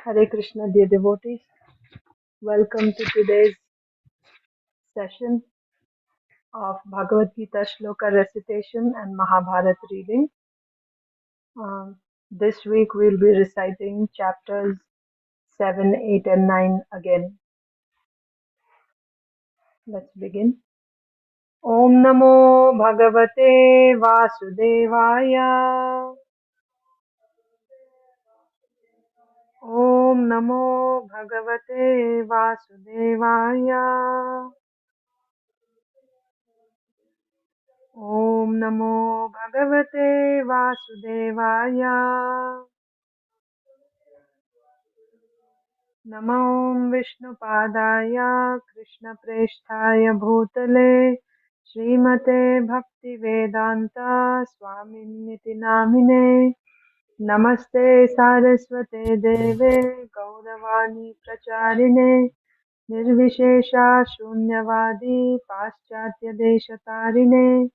Hare Krishna, dear devotees. Welcome to today's session of Bhagavad Gita Shloka recitation and Mahabharata reading. This week we'll be reciting chapters 7, 8, and 9 again. Let's begin. Om Namo Bhagavate Vasudevaya. Om Namo Bhagavate Vasudevaya. Om Namo Bhagavate Vasudevaya. Namo Vishnupadaya Krishna Presthaya Bhutale Srimate Bhakti Vedanta Swaminiti Namine Namaste Saraswate Deve Gauravani Pracharine Nirvishesha Shunyavadi Paschatya Deshatarine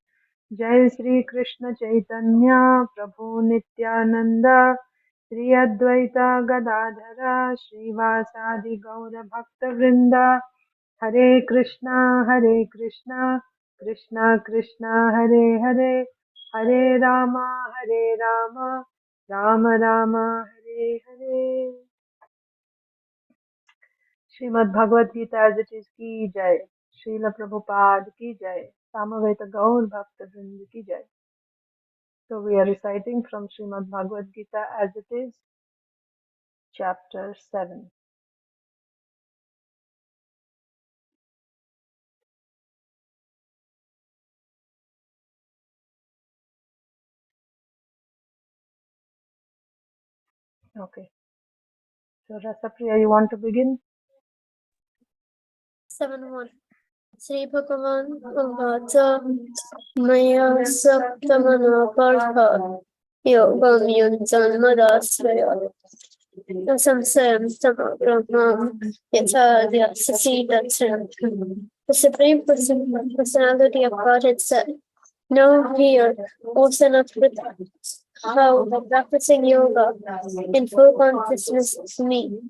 Jai Sri Krishna Chaitanya Prabhu Nityananda Sri Advaita Gadadhara Srivasadi Gaura Bhakta Vrinda Hare Krishna Krishna Krishna Hare Hare Hare Rama Rama Rama Hare Hare. Srimad Bhagavad Gita as it is ki jai. Srila Prabhupada ki jai. Samaveta Gaur Bhakta Vrinda ki jai. So we are reciting from Srimad Bhagavad Gita as it is, chapter 7. Okay. So Rasapriya, you want to begin? 7-1 Sri Bhagavan Uvata Maya Saptamana Partha Yogam Yunjanmadasvaya Samsayam Samabrahmam Yatha Sasidatsan. The Supreme Personality of Godhead said, "Know here, O son of Pritha, how by practicing yoga in full consciousness of me,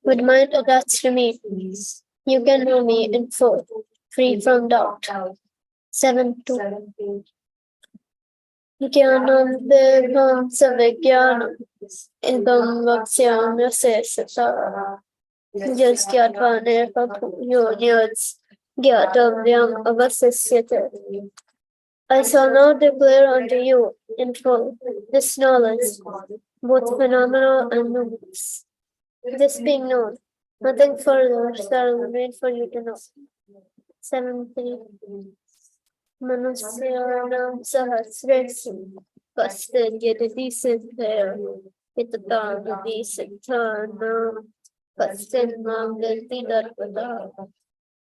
with mind attached to me, you can know me in full, free from doubt." 7-2 Jnanam Devam Savijnanam Idam Vakshyamya Sata Jasyatva Nirpapuyo Nyats Gyatavyam Avasasyate. I shall now declare unto you in full this knowledge, both phenomenal and numerous. This being known, nothing further shall remain for you to know. 7-3 Manusyanam Sahasresu Kasted Yedati Siddhaya Hitatam Yadi Siddhanam Kasted Mamdati Darpada.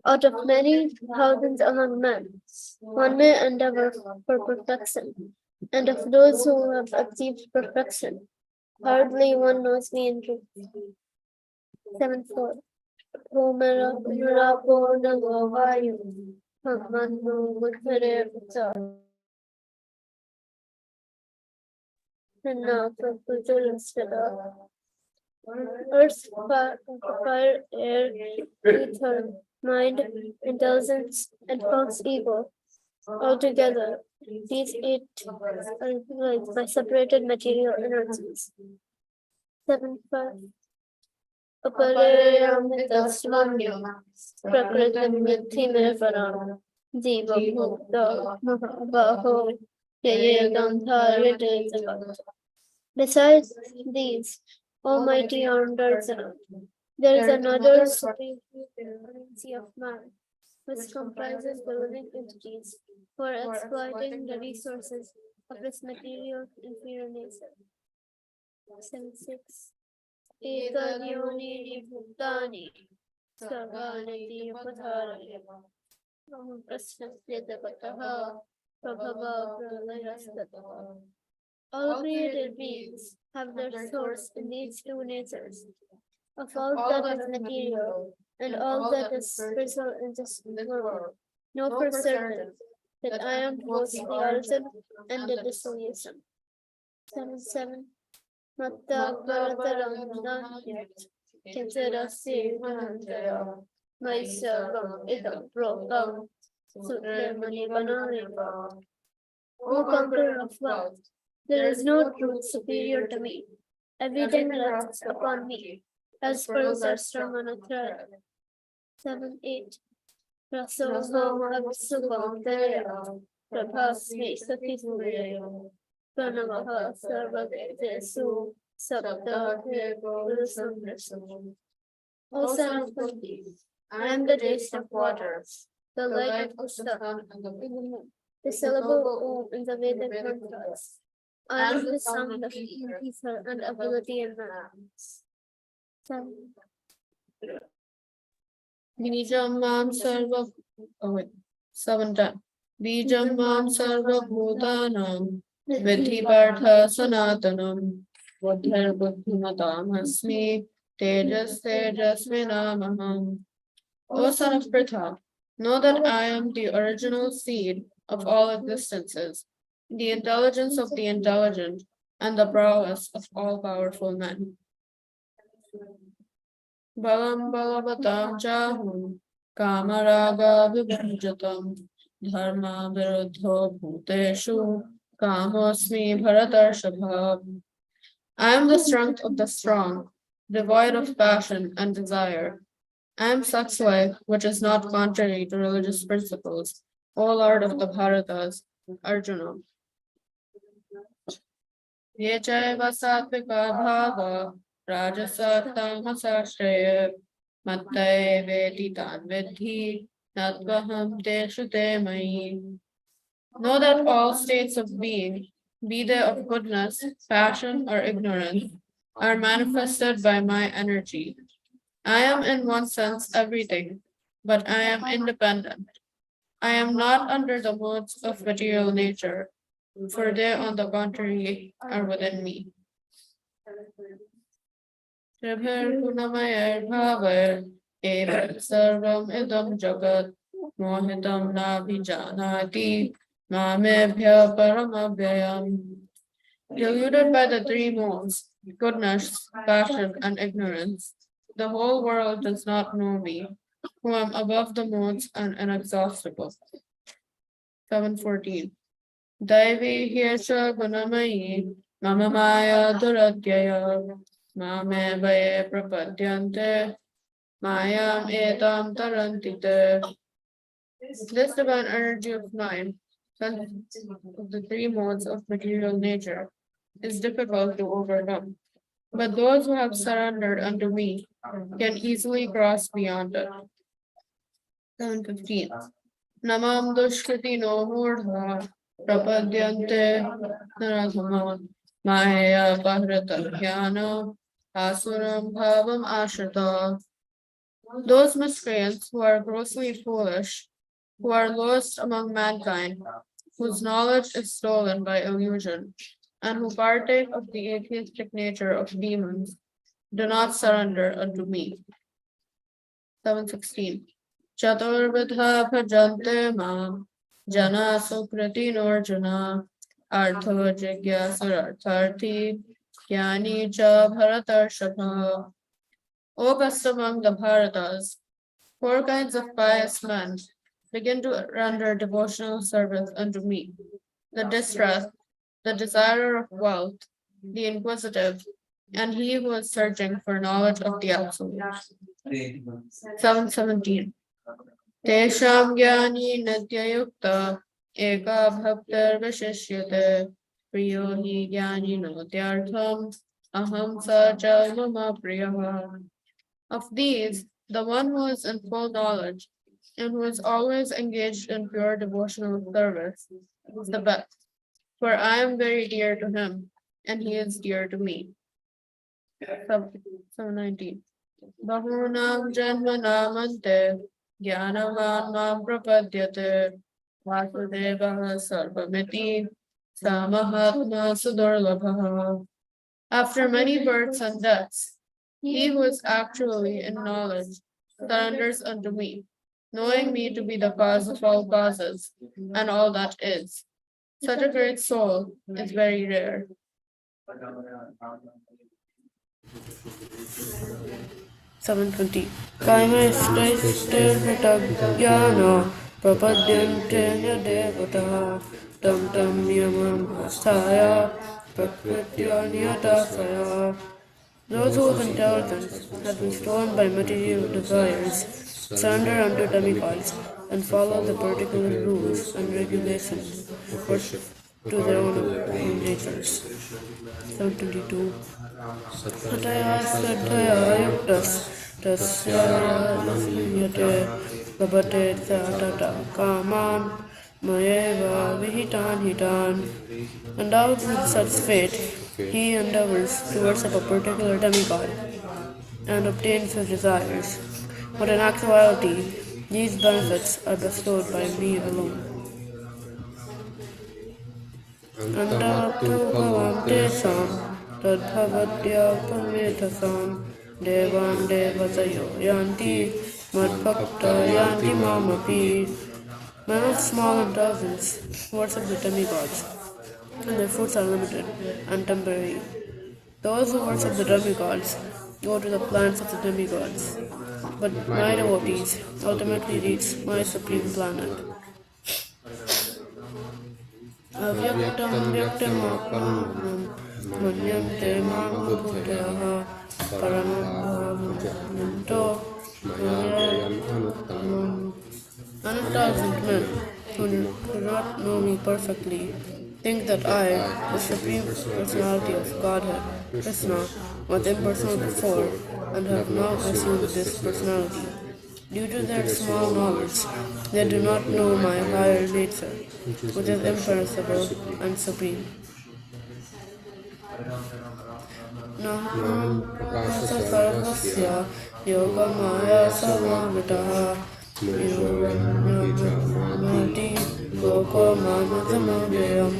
Out of many thousands among men, one may endeavor for perfection, and of those who have achieved perfection, hardly one knows me in truth. 7-4 Homera Rapona Govayu Hamanu Mukare Vita Hana Prabhujalastara. Earth, fire, air, ether, mind, intelligence, and false ego. Altogether, these 8 are realized by separated material energies. 7-5 Aparayamritasvamya Prakritam Yathime Param Jiva Mukta Mahabaho Yaye Gandharite Jagat. Besides these, Almighty Arundhara, there is another supreme currency of man, which comprises the living entities for exploiting the resources of this material inferior nature. 7-6 Ekanyoni Bhutani Sarvanati Upadharaya Prasnasyadavataha Prabhava Pralayastataha. All created beings have their source in these 2 natures, of all that is material and all that is spiritual in this world. Know for certain that I am both the origin and the dissolution. 7-7 Matta Bharataram Danyat Kinsidasi Manandaya, Maisarvam Idam Prokam, Sutramani Bananiva. O conqueror of wealth, there is no truth superior to me. Everything rests upon me, as pearls are strung on a thread. 7-8. Rasoham Absubam Daya, Prabhasmi Satismaya, Pranavaha Sarvadesu, Sapta Purusam. O son of Kunti, I am the taste of waters, the light of the sun, and the moon, the syllable Om in the Vedic mantras. I am the sound of ether and ability in man. 7. Bijam mam sarva seven times. Bijam mam sarva bhutanam vidhi partha sanatanam buddhir buddhimatam asmi tejas tejasvinamaham. O son of Pritha, know that I am the original seed of all existences, the intelligence of the intelligent, and the prowess of all powerful men. Balam balavatam jahum kamaraga vibhajatam dharma viruddho bhuteshu kamosmi bharatarshabha. I am the strength of the strong, devoid of passion and desire. I am sex life, which is not contrary to religious principles, O Lord of the Bharatas, Arjuna. Ye chaiva sattvika bhava rajasa tamasa shreye matte veditan vidhi natvaham teshu te mayi. Know that all states of being, be they of goodness, passion, or ignorance, are manifested by my energy. I am in one sense everything, but I am independent. I am not under the modes of material nature, for they, on the contrary, are within me. Tribhir gunamayar bhavar eva sarvam idam jagat mohitam nabhijanati mamebhya paramabhyayam. Deluded by the three modes, goodness, passion, and ignorance, the whole world does not know me, who am above the modes and inexhaustible. 7:14. Daivi hyesha gunamayi mama maya duratyaya mame vaye prapadyante mayam etam tarantite. This divine energy of nine, of the three modes of material nature, is difficult to overcome. But those who have surrendered unto me can easily cross beyond it. 7:15. Namam dushkriti no murdha prapadyante naradhama maya pahrata jnana asuram bhavam ashrita. Those miscreants who are grossly foolish, who are lowest among mankind, whose knowledge is stolen by illusion, and who partake of the atheistic nature of demons, do not surrender unto me. 7:16. Chaturvidha bhajante mam jana sukriti norjuna artho jigyasarartharthi jnani cha bharatarshabha. O best among the Bharatas, four kinds of pious men begin to render devotional service unto me: the distressed, the desirer of wealth, the inquisitive, and he who is searching for knowledge of the Absolute. 7:17. Tesham jnani nityayukta eka bhaktar vishishyate priyo hi jnani notyartham aham sa cha mama priyaha. Of these, the one who is in full knowledge and who is always engaged in pure devotional service is the best, for I am very dear to him, and he is dear to me. 7:19. Bahunam janmanamante jnanavan mam prapadyate vasudevah sarvamiti samahatma sudurlabha. After many births and deaths, he who is actually in knowledge surrenders unto me, knowing me to be the cause of all causes and all that is. Such a great soul is very rare. 720. Kaimaistaistaistataggyana prapadyante devataः tam tam niyamam asthaya prakritya niyatasaya. Those whose intelligence has been stolen by material desires surrender unto demigods and follow the particular rules and regulations of worship to their own natures. 722. Hataya Swadhaya Yuktas Tasya Yate Labate Satata Kaman Mayeva Vihitan Hitan. Endowed with such fate, he endeavors to worship a particular demigod and obtains his desires. But in actuality, these benefits are bestowed by me alone. Andavatu bhavam tesam tadbhavatyapamethasam devan devatayo yanti madbhakta yanti mamapi. Men of small intelligence worship the demigods, and their fruits are limited and temporary. Those who worship the demigods go to the plans of the demigods, but my devotees ultimately reach my supreme planet. Avyaktam vyaktamakam manyante mamabhudayaha paramabhavanto mayayam anuttamam. Unintelligent men who do not know me perfectly think that I, the Supreme Personality of Godhead, Krishna, was impersonal before and have now assumed this personality. Due to their small knowledge, they do not know my higher nature, which is imperishable and supreme. Naham prakasa sarvasya yogamaya samavitaha yogamati lokomanadamayam.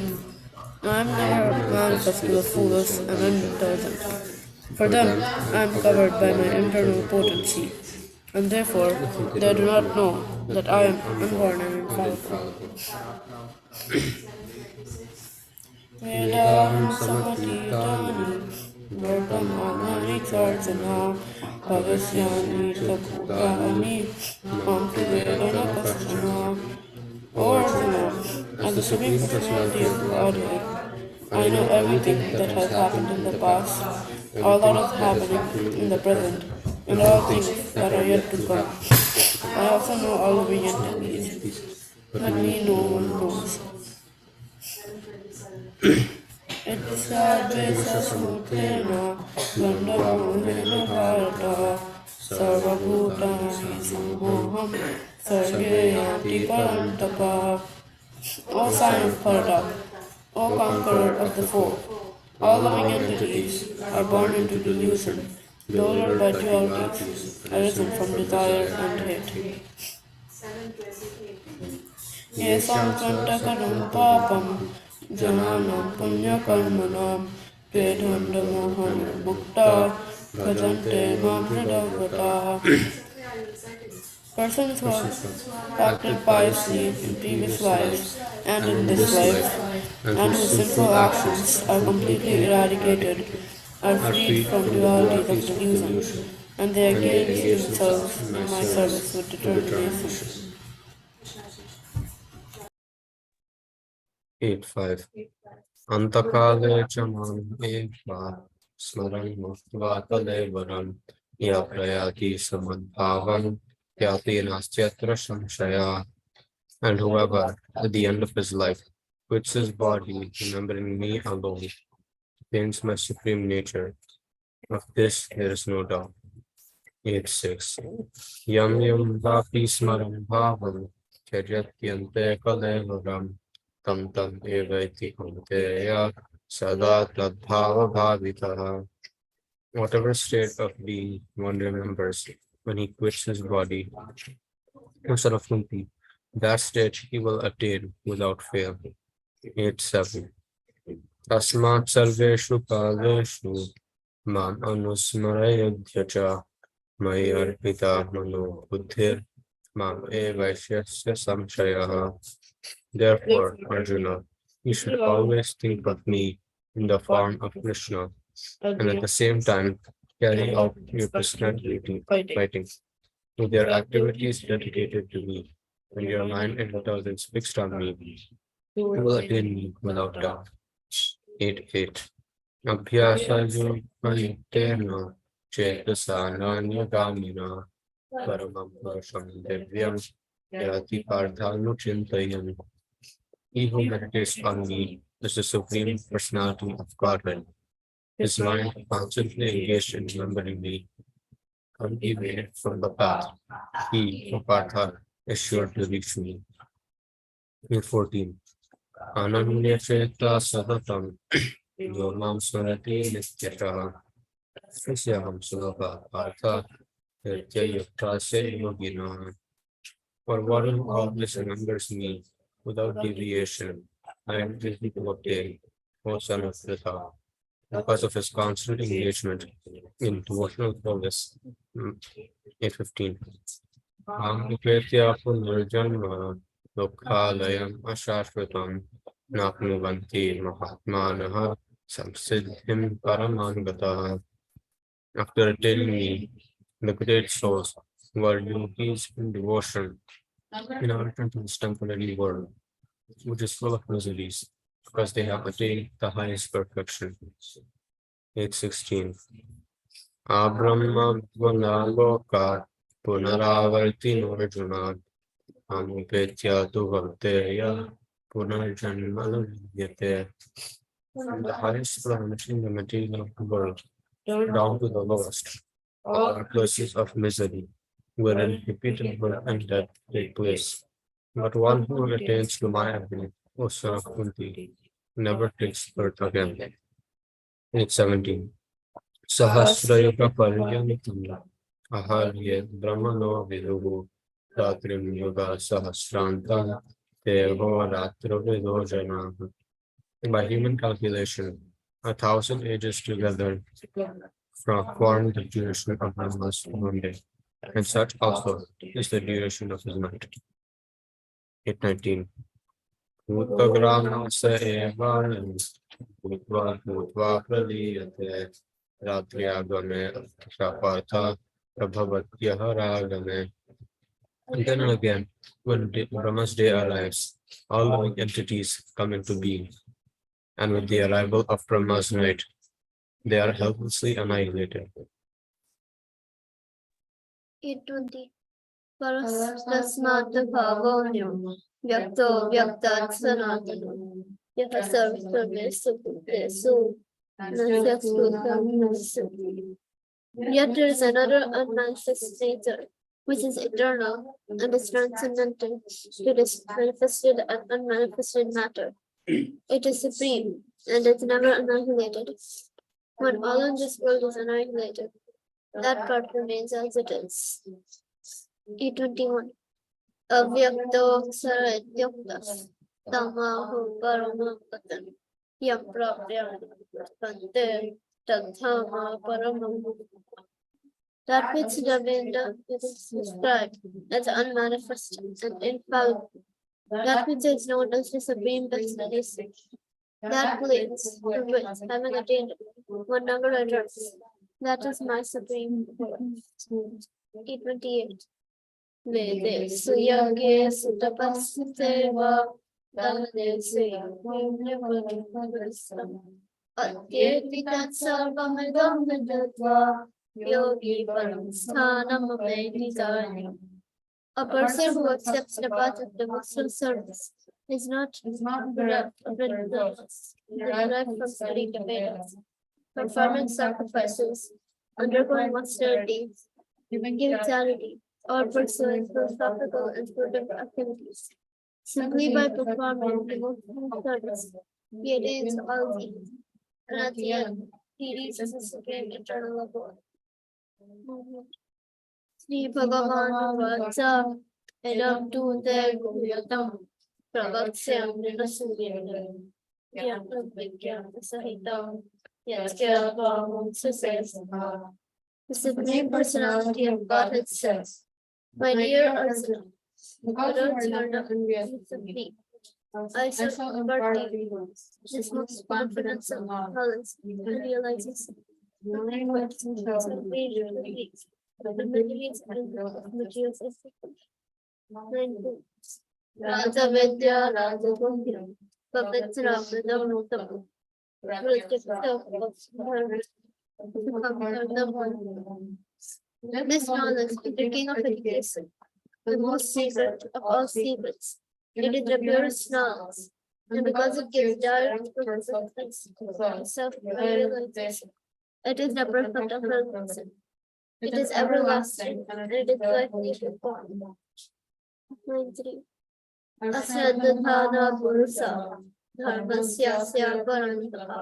I am never manifest to the foolish and unintelligent. For them, I am covered by my internal potency, and therefore they do not know that I am unborn and infallible. Vedaham samatitani vartamanani charjana bhavisyani takutani mamtu vedana kaschana. O Arjuna, as the Supreme Personality of Godhead, I know everything that has happened in the past, all that is happening in the present, and all things that are yet to come. I also know all living entities, but me no one knows. Ityadvesasmutena vandamohena bharata sarvabhutani sammoham sarveyanti parantapa. O sign of Bharata, O conqueror of the four, all living entities are born into delusion, doled by dualities, arisen from desire and hate. Yesam tvantakaram papam jananam punyakarmanam vedhandamohan bhukta bhajante mam hridavata. Persons who have acted piously in previous lives and in this life, and whose sinful actions are completely eradicated, are freed from dualities of delusion, and they engage themselves in my service with determination. 8.5. Antakale chamam eva smaran muhtva talevaram ya prayati samadbhavam yati nastyatra samshaya. And whoever, at the end of his life, quits his body, remembering me alone, attains my supreme nature. Of this there is no doubt. 8.6. Yam yam vapi smaram bhavam charyatyante kalevaram tam tam evaiti kunteya sada tadbhava bhavitaha. Whatever state of being one remembers when he quits his body instead of complete, that state he will attain without fail. 8.7. Tasmat sarveshu kaleshu mam anusmarayadhya cha Maya arpita mano buddhir mam evaishyasya samshayaha. Therefore, Arjuna, you should always think of me in the form of Krishna, and at the same time carry out your personality fighting with their activities dedicated to me. When your mind and intelligence fixed on me, you will attain me without doubt. 8.8. Abhyasayukayutena chetasanaanyagamina paramam purusham divyam yati parthanuchintayan. He who meditates on me is the Supreme Personality of Godhead. His mind constantly engaged in remembering me undeviated from the path. He, O Partha, is sure to reach me. 14. Ananyacheta sadatam yomam smarati nityatah Sasyaham sulabha partha nityayuktasya yogina. For one who always remembers me without deviation, I am easy to obtain, O son of Pritha, because of his constant engagement in devotional service. 8.15. Amrupetya punarjanma dukhalayam ashashvatam napnuvanti mahatmanaha samsiddhim paramangataha. After attaining me, the great souls who are yogis in devotion in our return to this temporary world, which is full of miseries, because they have attained the highest perfection. 8.16. Abrahmavanagoka punaravarti norjuna amupetya tu bhakteya punarjanmana vidyate. From the highest planet in the material world down to the lowest, all are places of misery, wherein repeated birth and death take place. But one who attains to my abode, O son of Kunti, never takes birth again. 8.17. Sahasrayuga paryantam aharyet brahmano viduhu ratrim yoga sahasranta devo ratro vido janaha. By human calculation, 1,000 ages together form the duration of Brahma's 1 day, and such also is the duration of his night. 8.19. Bhutagramasa evam bhutva praliyate ratriagame shapartha prabhavatyah ragame. Again and again, when Brahma's day arrives, all living entities come into being, and with the arrival of Brahma's night, they are helplessly annihilated. 8:20. Parastasmat bhavonyam vyakto vyaktat sanatano yaha sarvesu bhutesu nasyasrutam nasati. Yet there is another unmanifest nature, which is eternal and is transcendental to this manifested and unmanifested matter. It is supreme and is never annihilated. When all in this world is annihilated, that part remains as it is. 8:21. Avyakto saratyoktas tamahu paramapatan yam pravyante tadhama paramam. That which Ravinda is described as unmanifest and infallible, that which is known as the supreme destination, that place to which, having attained it, one never returns. That is my supreme goal. 8:28. Vede suyage sutapasiteva dhamane suyam atyeti tat sarvamidam vidatva yogi param sthanam apetitani. A person who accepts the path of devotional service is not bereft of indulgence, derived from studying the Vedas, performing sacrifices, undergoing austerities, giving charity, or pursuing philosophical and spiritual activities. Simply by performing devotional service, he attains all these, and at the end, he reaches the supreme eternal abode. Sri Bhagavan Vacha Edam Tu Te Guyatam Pravakshyam Nirasuryam Yam Vigyam Sahitam Yatkya Bhavam Susesama. The Supreme Personality of Godhead says, my dear Arjuna, without your supreme, I shall impart to you this most confidence of knowledge and realization. Raja Vidya, Raja Gundya, Pavitra Pradamutapu, this knowledge is the king of education, the most secret of all secrets. It is the purest knowledge, and because it gives direct self-realization, it is the perfect of realization. It is everlasting, and it is likely to form. 93. Asradhana Purusa, Dharmasya Parantapa,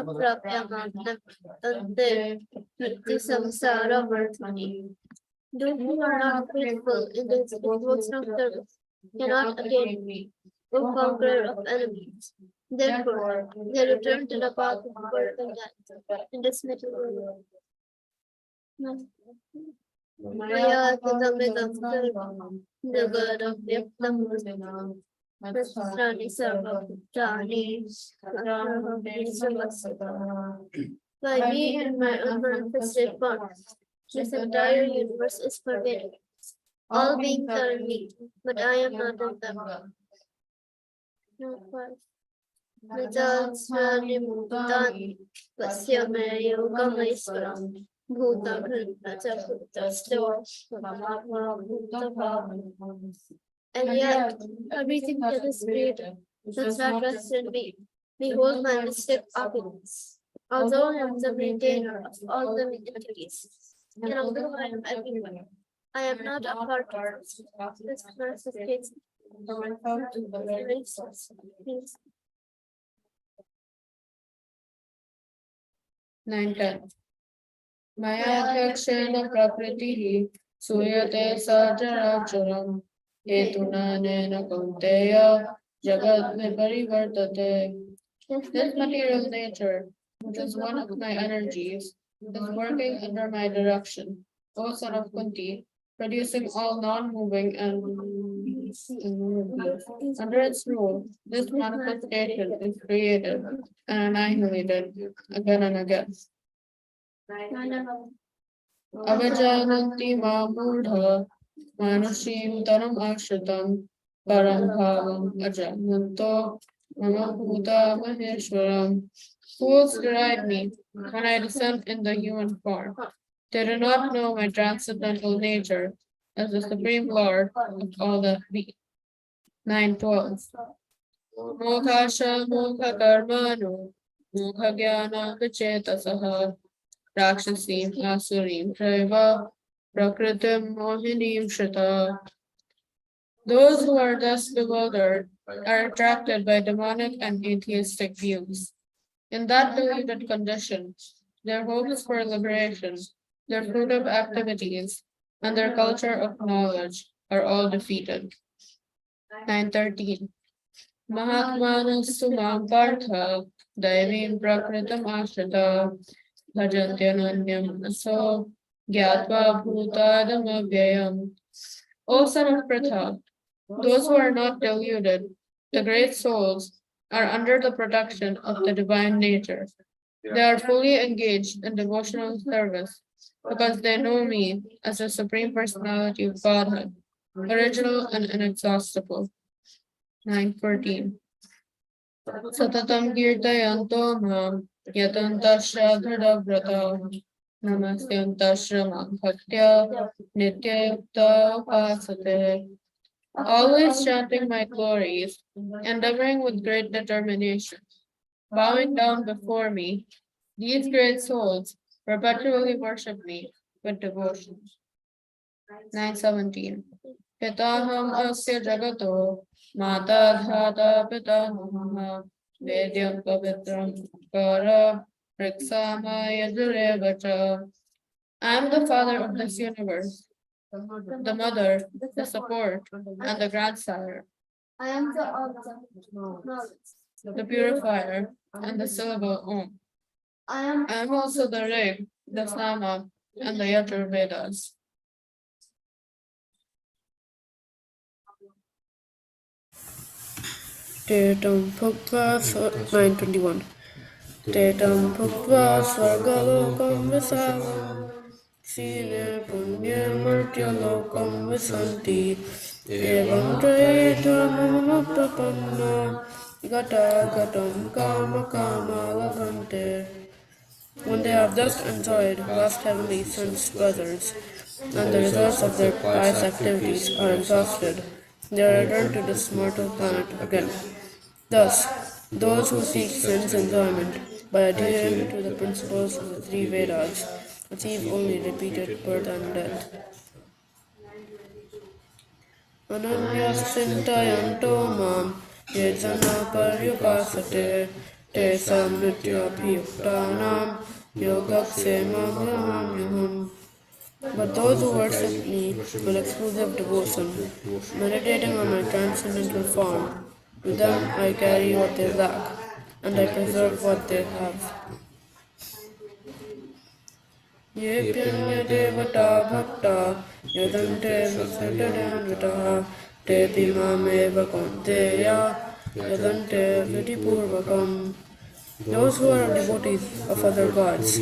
Aprapyamatna Tante, Niti Samsara Vartani. Those who are not faithful in the devotional service cannot attain me, O conqueror of enemies. Therefore, they return to the path of birth and death in this material world. Maya Tidamidam Sarvam, Jagadam Vyaktam Prasrani Sarvaputani, by me and my unmanifested forms, this entire universe is pervaded. All beings are in me, but I am not in them. Nijasrani Mutani, Vasya me Yogameswaram, Bhuta Bhutta Bhutta and yet, everything that is created does not rest in me. Behold my mystic opulence. Although I am the maintainer of all living entities, and although I am everywhere, I am not a part of this manifestation. 9-10 Maya prakritihi suyate sajaracharam hetunanena kaunteya jagat viparivartate. This material nature, which is one of my energies, is working under my direction, O son of Kunti, producing all non-moving and under its rule, this manifestation is created and annihilated again and again. Avajananti mamudha manushim tanam ashritam param bhavam ajananto mama maheshwaram. Fools deride me when I descend in the human form. They do not know my transcendental nature as the supreme lord of all that be. 9-12 Mokhasha mokha karmano mokha jnana vichetasaha Rakshasim Asurim Traiva Prakritim Mohinim Shita. Those who are thus bewildered are attracted by demonic and atheistic views. In that deluded condition, their hopes for liberation, their fruitive activities, and their culture of knowledge are all defeated. 9:13 Mahatmanastu Mam Partha Daivim Prakritam Ashrita Bhajantyananyam Aso Gyatva Bhutadamavyayam. O son of Pratha, those who are not deluded, the great souls, are under the protection of the divine nature. They are fully engaged in devotional service because they know me as the Supreme Personality of Godhead, original and inexhaustible. 9:14 Satatam Kirtayanto Mam Yatantasya Dhadavrata Namasyantasya Bhaktya Nityayukta Upasate. Always chanting my glories, endeavoring with great determination, bowing down before me, these great souls perpetually worship me with devotion. 9:17 Pitaham asya jagato mata dhata pitahamaha vedyam pavitram kara riksama yadurevacha. I am the father of this universe, the mother, the support, and the grandsire. I am the object of knowledge, The purifier, and the syllable Om. I am I am also the Rig, the Sama, and the Yajur Vedas. Bhagavad 9:21 Tetam bhuktva swargalokam visavam. Sine punyam martyalokam visanti. Evam trayeta mamanuppapanna. Gata gatam kama kama lavante. When they have thus enjoyed vast heavenly sense pleasures, and the results of their pious activities are exhausted, they return to this mortal planet again. Thus, those who seek sense enjoyment by adhering to the principles of the three Vedas achieve only repeated birth and death. Ananyascintayanto mam ye jana paryupasate te samnityabhyuktanam yogaksemahamyaham. But those who worship me with exclusive devotion, meditating on my transcendental form, to them I carry what they lack, and I preserve what they have. Ye pinya devata bhakta yadante visadanvitaha te pimameva konteya yadante vidipurvakam. Those who are devotees of other gods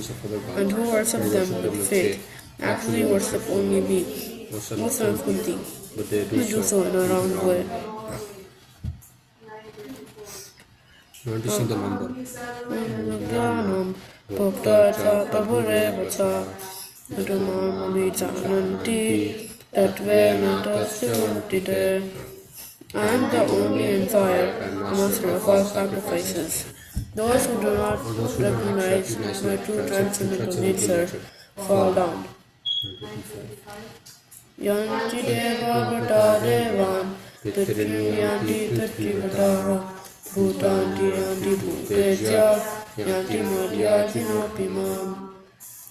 and who worship them with faith actually worship only me, Musa and Kunti, who do so in a wrong way. Noticing the number. Jnanam bhakta cha prabhureva cha Udamamami jananti tatvena tasya. I am the only enjoyer and master of all sacrifices. Those who do not recognize my true transcendental nature fall down. Yanti deva vata devan tatrim yanti tatrivataha bhutanti yanti bhuteja yanti madhyati nopimam.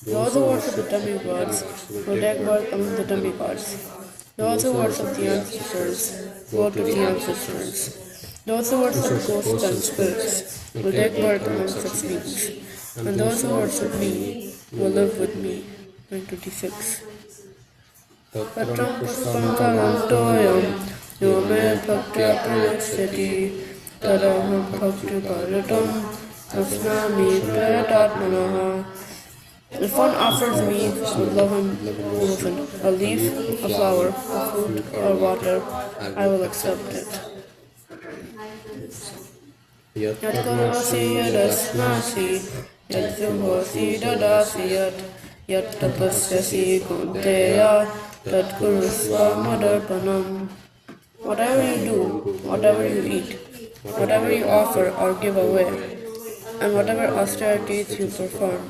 Those who worship the demigods will take birth among the demigods. Those who worship the ancestors go to the ancestors. Those who worship ghosts and spirits will take birth among such beings. And those who worship me will live with me. 926. Patram puspam phalam toyam yo me bhaktya pranakshati tadaham bhakti paritam asnami prayatatmanaha. If one offers me with love and devotion a leaf, a flower, a fruit, or water, I will accept it. Yat karmasi yadasnasi, yat juhosi dadasi yat tapasyasi kunteya, tat kurusva madarpanam. Whatever you do, whatever you eat, whatever you offer or give away, and whatever austerities you perform,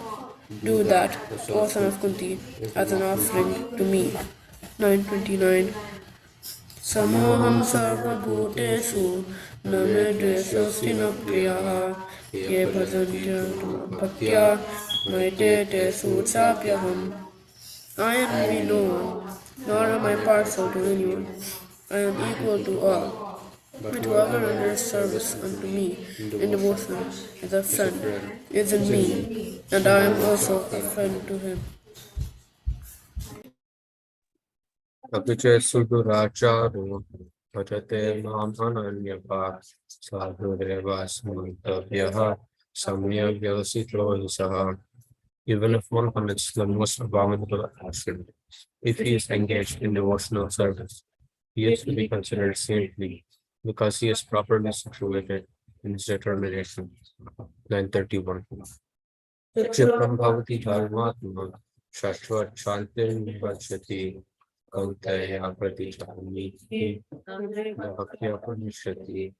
do that, O son of Kunti, as an offering to me. 929. Samoham sarva bhuteshu name dvesasti na priyaha ye bhajantya bhaktya maite te suchapyaham. I envy no one, nor am I partial to anyone. I am equal to all. But whoever renders service unto me in devotion is a friend, is in me, and I am also a friend to him. Apiche suduracharo bhajate mam ananyapa sadhureva samantavyaha samya vyasito saha. Even if one commits the most abominable action, if he is engaged in devotional service, he is to be considered saintly because he is properly situated in his determination. 931. Chipram bhavati dharmatma shashvat shantir vachati kautaya pratijami bhakya pranishati.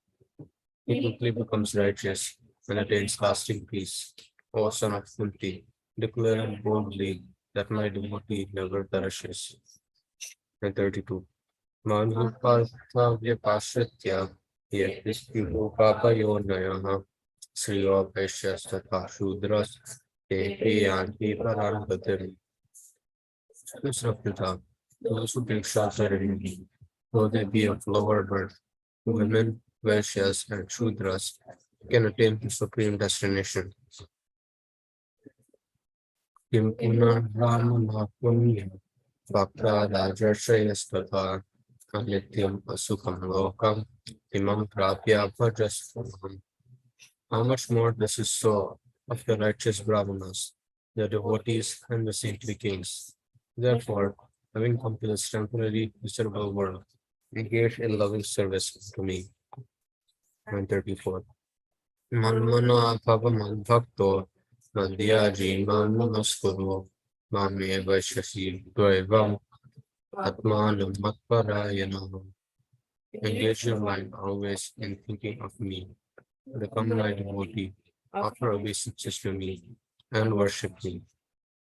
He quickly becomes righteous and attains lasting peace. O son of Kunti, declare boldly that my devotee never perishes. 932. Manupastha vyapashritya yadvispido papayonayaha Sriyo Vaishyas Tatha Shudras Te Priyanti Parangatim. Visrapita, those who take shelter in me, though they be of lower birth, women, Vaishyas, and Shudras can attain the supreme destination. Kim Puna Ramana Punya Bhakta Rajarshayas Tatha Anityam Asukam Lokam Imam Prapya Bhajasvaham. How much more this is so of the righteous Brahmanas, the devotees, and the saintly kings. Therefore, having come to this temporary miserable world, engage in loving service to me. 934. Manmana bhava bhakto madhyaji namaskuru mame vaishasi dvaivam atmanam matparayanam. Engage your mind always in thinking of me. Become my devotee, offer obeisances to me, and worship me.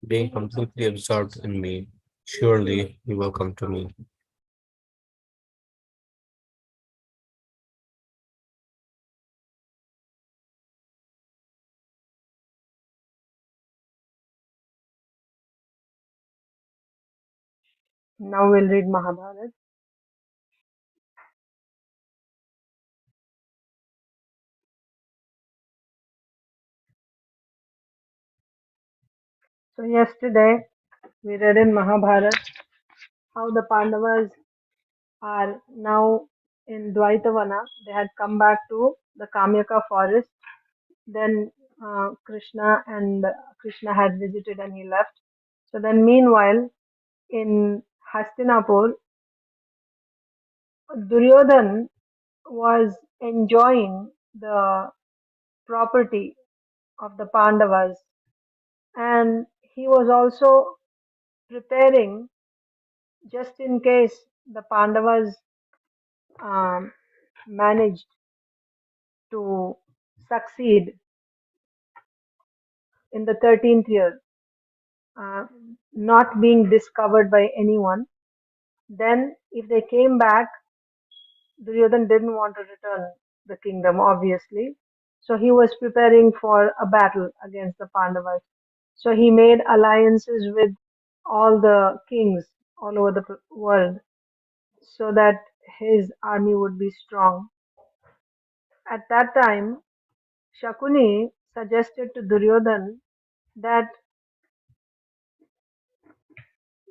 Being completely absorbed in me, surely you will come to me. Now we'll read Mahabharata. So yesterday we read in Mahabharata how the Pandavas are now in Dvaitavana. They had come back to the Kamyaka forest. Then Krishna had visited and he left. So then meanwhile in Hastinapur, Duryodhan was enjoying the property of the Pandavas, and he was also preparing just in case the Pandavas um, managed to succeed in the 13th year, uh, not being discovered by anyone. Then, if they came back, Duryodhan didn't want to return the kingdom, obviously. So he was preparing for a battle against the Pandavas. So he made alliances with all the kings all over the world so that his army would be strong. At that time, Shakuni suggested to Duryodhan that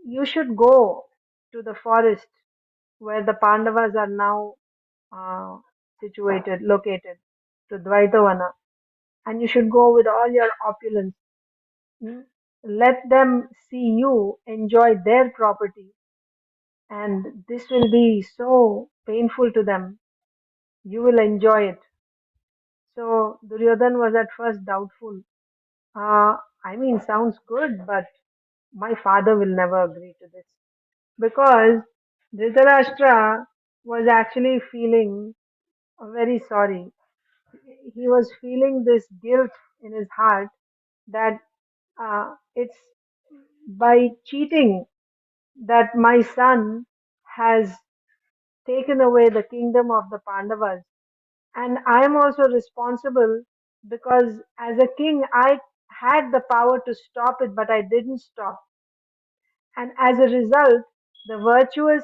you should go to the forest where the Pandavas are now uh, located, to Dvaitavana, and you should go with all your opulence. Mm. Let them see you enjoy their property, and this will be so painful to them. You will enjoy it. So Duryodhan was at first doubtful. I mean, sounds good, but my father will never agree to this because Dhritarashtra was actually feeling very sorry. He was feeling this guilt in his heart that it's by cheating that my son has taken away the kingdom of the Pandavas, and I am also responsible because as a king I had the power to stop it, but I didn't stop. And as a result, the virtuous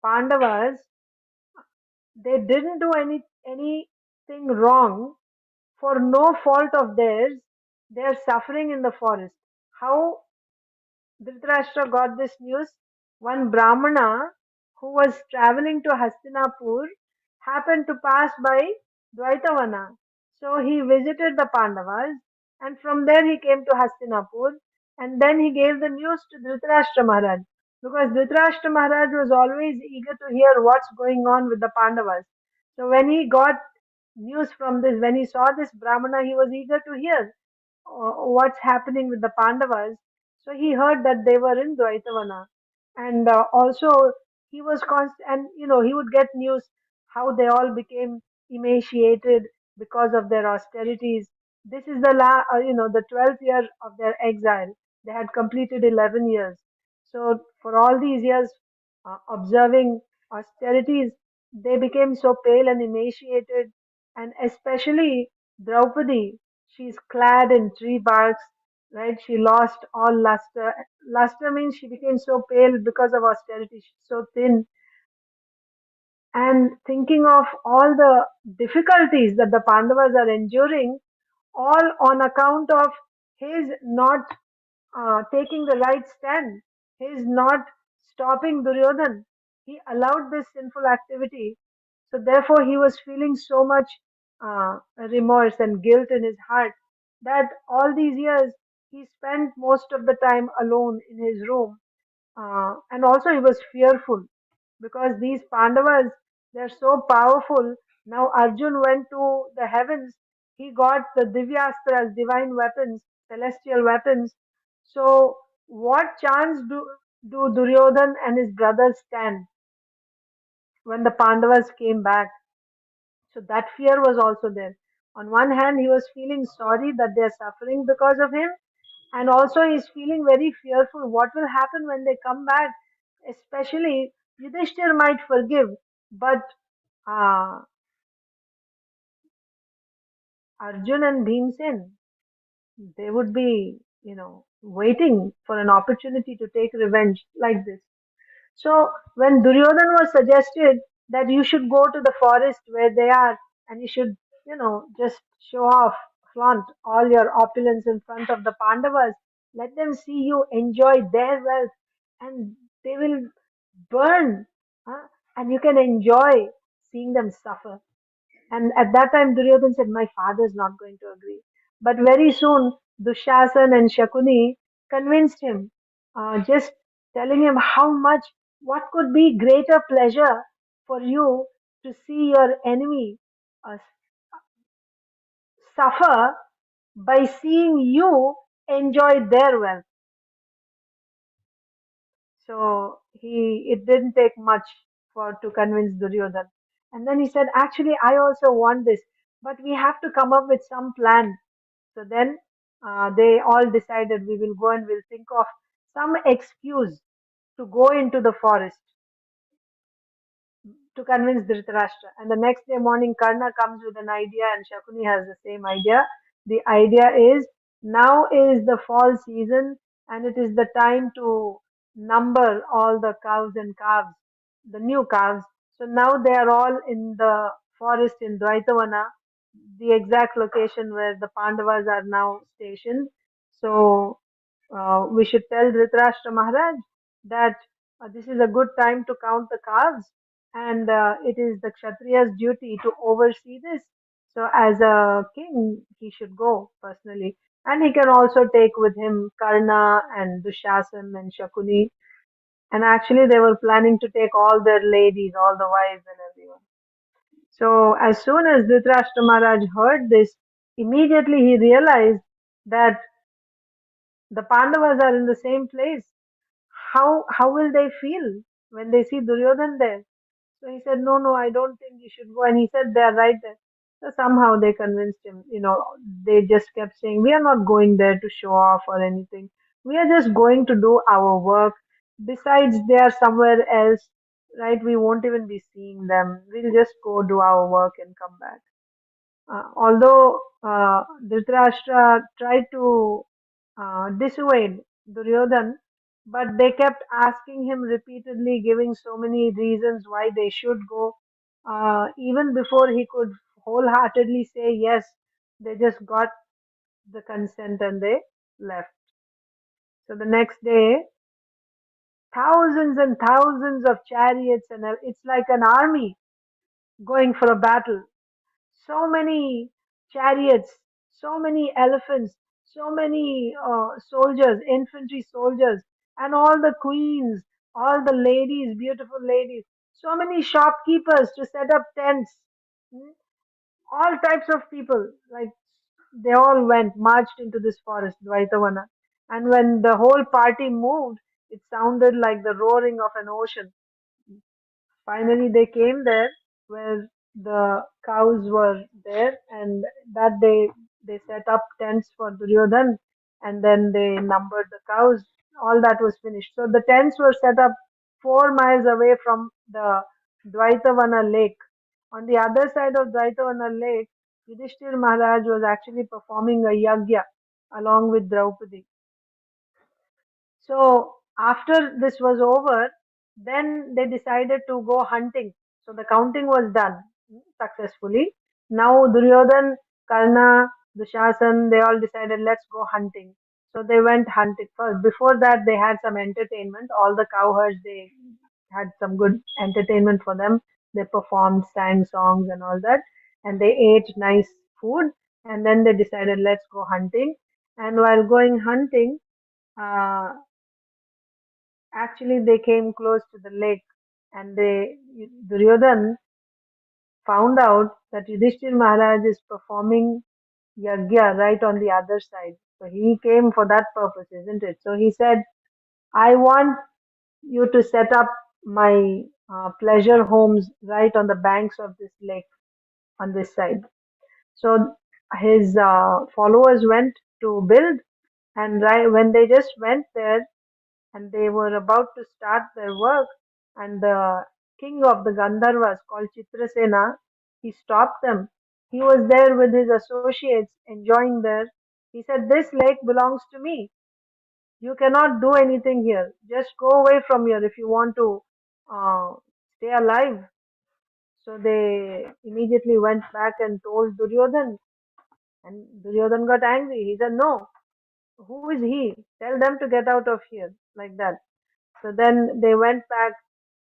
Pandavas, they didn't do anything wrong. For no fault of theirs, they are suffering in the forest. How Dhritarashtra got this news? One Brahmana who was traveling to Hastinapur happened to pass by Dvaitavana. So he visited the Pandavas, and from there he came to Hastinapur, and then he gave the news to Dhritarashtra Maharaj, because Dhritarashtra Maharaj was always eager to hear what's going on with the Pandavas. So when he got news from this, when he saw this Brahmana, he was eager to hear what's happening with the Pandavas. So he heard that they were in Dvaitavana, and also he was and he would get news how they all became emaciated because of their austerities. This is the 12th year of their exile. They had completed 11 years. So for all these years observing austerities, they became so pale and emaciated, and especially Draupadi, she's clad in tree barks, right? She lost all luster. Luster means she became so pale because of austerity, she's so thin. And thinking of all the difficulties that the Pandavas are enduring, all on account of his not taking the right stand, his not stopping Duryodhan. He allowed this sinful activity. So therefore, he was feeling so much remorse and guilt in his heart. that all these years he spent most of the time alone in his room, and also he was fearful because these Pandavas, they're so powerful. Now Arjun went to the heavens. He got the Divyastras, divine weapons, celestial weapons. So what chance do Duryodhan and his brothers stand when the Pandavas came back? So that fear was also there. On one hand, he was feeling sorry that they are suffering because of him, and also he's feeling very fearful what will happen when they come back. Especially Yudhishthir might forgive, but uh, Arjun and Bhimsen, they would be, waiting for an opportunity to take revenge like this. So when Duryodhan was suggested that you should go to the forest where they are and you should, just show off, flaunt all your opulence in front of the Pandavas, let them see you enjoy their wealth and they will burn, huh? And you can enjoy seeing them suffer. And at that time, Duryodhan said, my father is not going to agree. But very soon, Dushasan and Shakuni convinced him, just telling him how much, what could be greater pleasure for you to see your enemy uh, suffer by seeing you enjoy their wealth. So it didn't take much for to convince Duryodhan. And then he said, actually, I also want this, but we have to come up with some plan. So then they all decided we will go and we'll think of some excuse to go into the forest to convince Dhritarashtra. And the next day morning, Karna comes with an idea, and Shakuni has the same idea. The idea is now is the fall season, and it is the time to number all the cows and calves, the new calves. So now they are all in the forest in Dvaitavana, the exact location where the Pandavas are now stationed. So we should tell Dhritarashtra Maharaj that this is a good time to count the calves, and it is the Kshatriya's duty to oversee this. So, as a king, he should go personally, and he can also take with him Karna and Dushasan and Shakuni. And actually, they were planning to take all their ladies, all the wives, and everyone. So, as soon as Dhritarashtra Maharaj heard this, immediately he realized that the Pandavas are in the same place. How will they feel when they see Duryodhan there? So he said, no, no, I don't think you should go. And he said, they're right there. So somehow they convinced him. They just kept saying, we are not going there to show off or anything. We are just going to do our work. Besides, they are somewhere else, right? We won't even be seeing them. We'll just go do our work and come back. Although Dhritarashtra tried to dissuade Duryodhan, but they kept asking him repeatedly, giving so many reasons why they should go. Even before he could wholeheartedly say yes, they just got the consent and they left. So the next day, thousands and thousands of chariots, and it's like an army going for a battle. So many chariots, so many elephants, so many soldiers, infantry soldiers, and all the queens, all the ladies, beautiful ladies, so many shopkeepers to set up tents, mm, all types of people. Like they all went, marched into this forest, Dvaitavana. And when the whole party moved, it sounded like the roaring of an ocean. Finally, they came there where the cows were there, and that they set up tents for Duryodhan, and then they numbered the cows. All that was finished. So the tents were set up 4 miles away from the Dvaitavana lake. On the other side of Dvaitavana lake, Yudhishthir Maharaj was actually performing a yagya along with Draupadi. So after this was over, then they decided to go hunting. So the counting was done successfully. Now Duryodhan, Karna, Dushasan, they all decided let's go hunting. So they went hunting first. Before that, they had some entertainment. All the cowherds they had some good entertainment for them. They performed, sang songs, and all that, and they ate nice food. And then they decided, let's go hunting. And while going hunting, uh, actually they came close to the lake, and Duryodhan found out that Yudhishthir Maharaj is performing yagya right on the other side. So he came for that purpose, isn't it? So he said, I want you to set up my pleasure homes right on the banks of this lake on this side. So his followers went to build, and right when they just went there and they were about to start their work, and the king of the Gandharvas called Chitrasena, he stopped them. He was there with his associates enjoying there. He said, this lake belongs to me. You cannot do anything here. Just go away from here if you want to uh, stay alive. So they immediately went back and told Duryodhan, and Duryodhan got angry. He said, no, who is he? Tell them to get out of here, like that. So then they went back.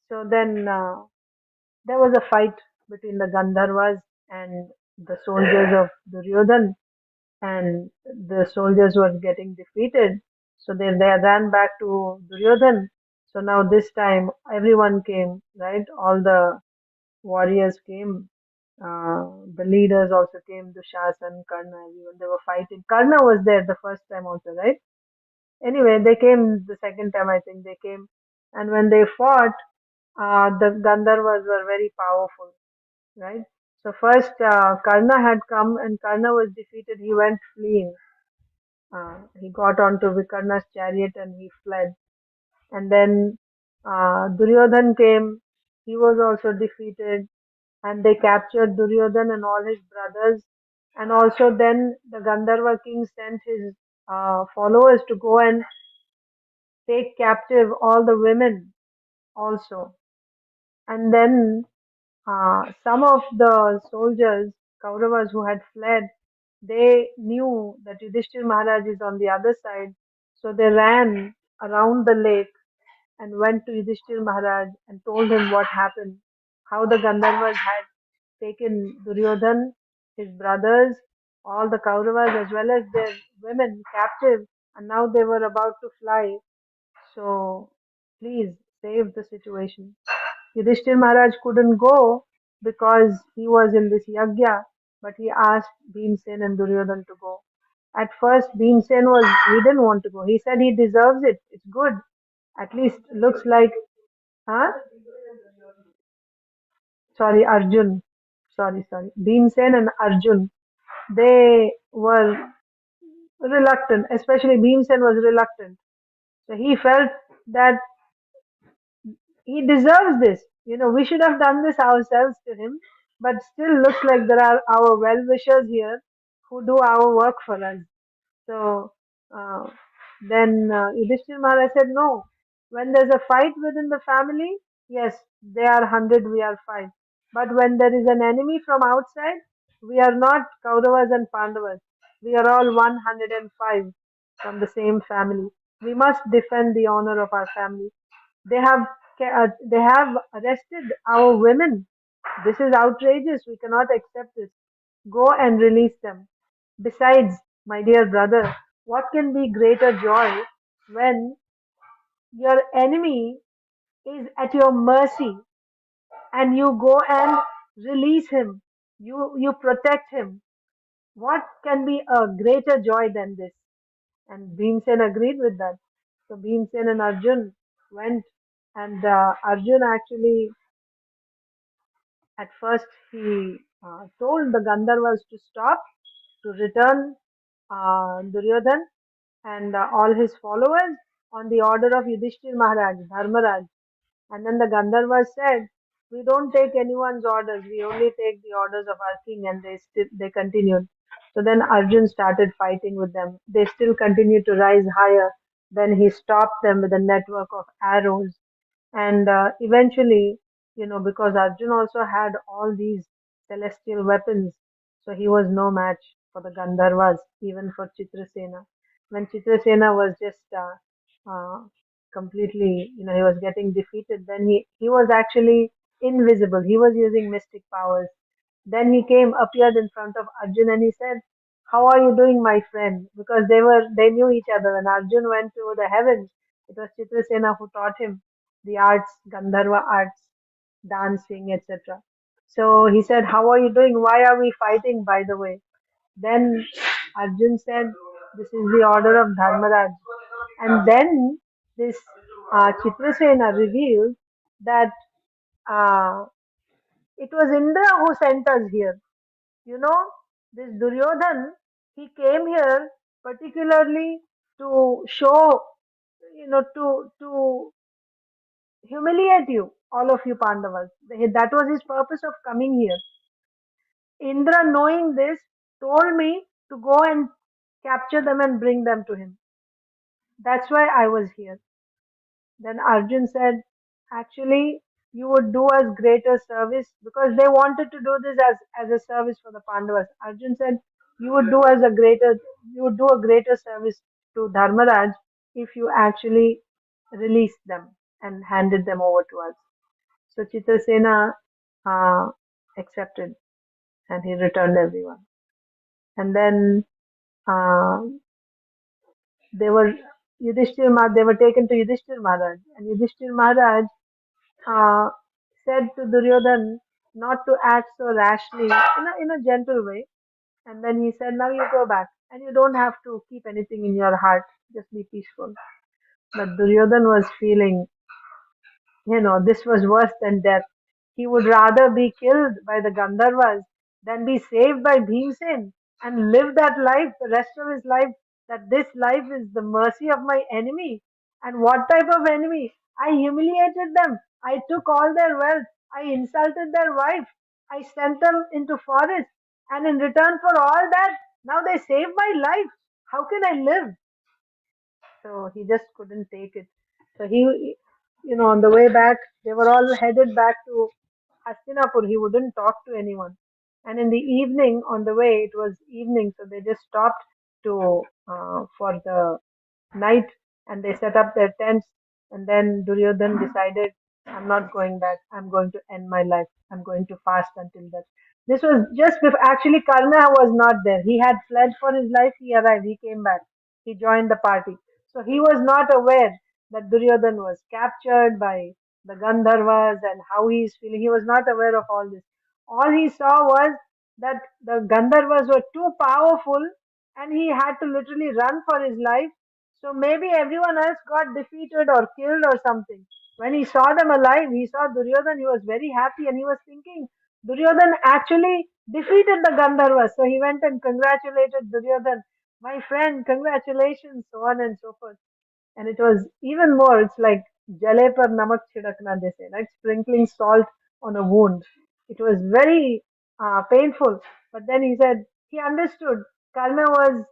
So then there was a fight between the Gandharvas and the soldiers of Duryodhan, and the soldiers were getting defeated. So they ran back to Duryodhan. So now this time everyone came, right? All the warriors came. The leaders also came, Dushasan, Karna, everyone. They were fighting. Karna was there the first time also, right? Anyway, they came the second time, I think they came. And when they fought, the Gandharvas were very powerful, right? So first, Karna had come and Karna was defeated. He went fleeing. He got onto Vikarna's chariot and he fled. And then Duryodhan came. He was also defeated, and they captured Duryodhan and all his brothers. And also then the Gandharva king sent his followers to go and take captive all the women also. And then some of the soldiers, Kauravas who had fled, they knew that Yudhishthir Maharaj is on the other side. So they ran around the lake and went to Yudhishthir Maharaj and told him what happened, how the Gandharvas had taken Duryodhan, his brothers, all the Kauravas as well as their women captive, and now they were about to fly. So please save the situation. Yudhishthir Maharaj couldn't go because he was in this yagya, but he asked Bhimsen and Duryodhan to go. At first, Bhimsen he didn't want to go. He said he deserves it. It's good. At least looks like, huh? Sorry, Arjun. Sorry. Bhimsen and Arjun, they were reluctant, especially Bhimsen was reluctant. So he felt that he deserves this. We should have done this ourselves to him, but still looks like there are our well wishers here who do our work for us. So uh, then Yudhishthir Maharaj said, no, when there's a fight within the family, yes, they are 100, we are 5. But when there is an enemy from outside, we are not Kauravas and Pandavas. We are all 105 from the same family. We must defend the honor of our family. They have they have arrested our women. This is outrageous. We cannot accept this. Go and release them. Besides, my dear brother, what can be greater joy when your enemy is at your mercy and you go and release him? You protect him. What can be a greater joy than this? And Bhimsen agreed with that. So Bhimsen and Arjun went, and Arjun actually, at first, he told the Gandharvas to stop, to return Duryodhan and all his followers on the order of Yudhishthir Maharaj, Dharmaraj. And then the Gandharvas said, we don't take anyone's orders, we only take the orders of our king, and they continued. So then Arjun started fighting with them. They still continued to rise higher. Then he stopped them with a network of arrows. And eventually, because Arjun also had all these celestial weapons, so he was no match for the Gandharvas, even for Chitrasena. When Chitrasena was just completely, he was getting defeated, then he was actually invisible. He was using mystic powers. Then he appeared in front of Arjun and he said, how are you doing, my friend? Because they knew each other. When Arjun went to the heavens, it was Chitrasena who taught him the arts, Gandharva arts, dancing, etc. So he said, how are you doing? Why are we fighting, by the way? Then Arjun said, this is the order of Dharmaraj. And then this Chitrasena revealed that uh, it was Indra who sent us here. You know, this Duryodhan, he came here particularly to show, to humiliate you, all of you Pandavas. That was his purpose of coming here. Indra, knowing this, told me to go and capture them and bring them to him. That's why I was here. Then Arjun said, actually, you would do us greater service because they wanted to do this as a service for the Pandavas. Arjun said, you would do us a greater, you would do a greater service to Dharmaraj if you actually released them and handed them over to us. So Chitrasena accepted and he returned everyone. And then uh, they were they were taken to Yudhishthir Maharaj, and Yudhishthir Maharaj uh, said to Duryodhan not to act so rashly in a gentle way. And then he said, now you go back and you don't have to keep anything in your heart. Just be peaceful. But Duryodhan was feeling, this was worse than death. He would rather be killed by the Gandharvas than be saved by Bhimsen and live that life, the rest of his life, that this life is the mercy of my enemy. And what type of enemy? I humiliated them. I took all their wealth. I insulted their wife. I sent them into forest. And in return for all that, now they save my life. How can I live? So he just couldn't take it. So on the way back, they were all headed back to Hastinapur. He wouldn't talk to anyone. And in the evening, on the way, it was evening, so they just stopped to for the night and they set up their tents. And then Duryodhan decided, I'm not going back. I'm going to end my life. I'm going to fast until death. This was just before, actually, Karna was not there. He had fled for his life. He arrived. He came back. He joined the party. So he was not aware that Duryodhan was captured by the Gandharvas and how he is feeling. He was not aware of all this. All he saw was that the Gandharvas were too powerful and he had to literally run for his life. So maybe everyone else got defeated or killed or something. When he saw them alive, he saw Duryodhan, he was very happy and he was thinking, Duryodhan actually defeated the Gandharvas. So he went and congratulated Duryodhan, my friend, congratulations, so on and so forth. And it was even more, it's like jale par namak chidakna, they say, like sprinkling salt on a wound. It was very painful. But then he said he understood Karna was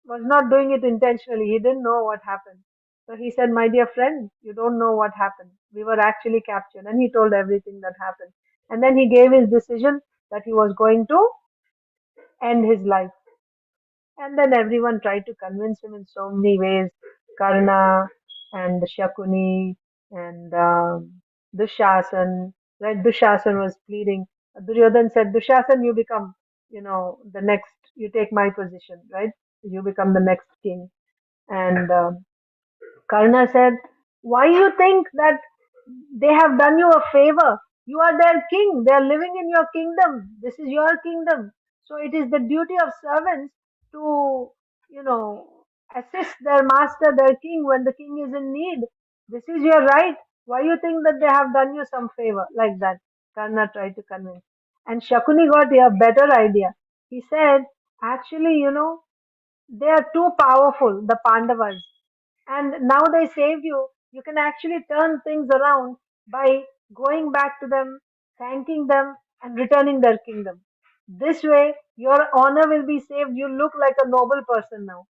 not doing it intentionally. He didn't know what happened. So he said, my dear friend, you don't know what happened. We were actually captured. And he told everything that happened. And then he gave his decision that he was going to end his life. And then everyone tried to convince him in so many ways. Karna and Shakuni and Dushasan. Right? Dushasan was pleading. Duryodhan said, Dushasan, you become, the next, you take my position, right? You become the next king. And Karna said, why you think that they have done you a favor? You are their king. They are living in your kingdom. This is your kingdom. So it is the duty of servants to, assist their master, their king, when the king is in need. This is your right. Why you think that they have done you some favor like that? Karna tried to convince. And Shakuni got a better idea. He said, actually, they are too powerful, the Pandavas, and now they saved you. You can actually turn things around by going back to them, thanking them, and returning their kingdom. This way, your honor will be saved. You look like a noble person now,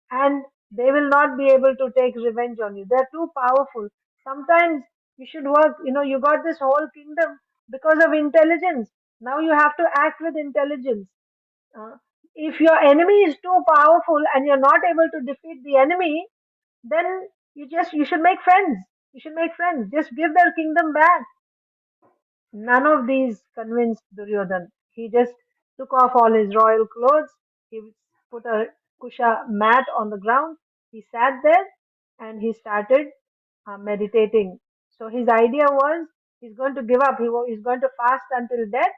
and they will not be able to take revenge on you. They're too powerful. Sometimes you should work, you got this whole kingdom because of intelligence. Now you have to act with intelligence. Uh, if your enemy is too powerful and you're not able to defeat the enemy, then you should make friends. You should make friends. Just give their kingdom back. None of these convinced Duryodhan. He just took off all his royal clothes He put a kusha mat on the ground. He sat there and he started meditating. So his idea was he's going to give up. He's going to fast until death,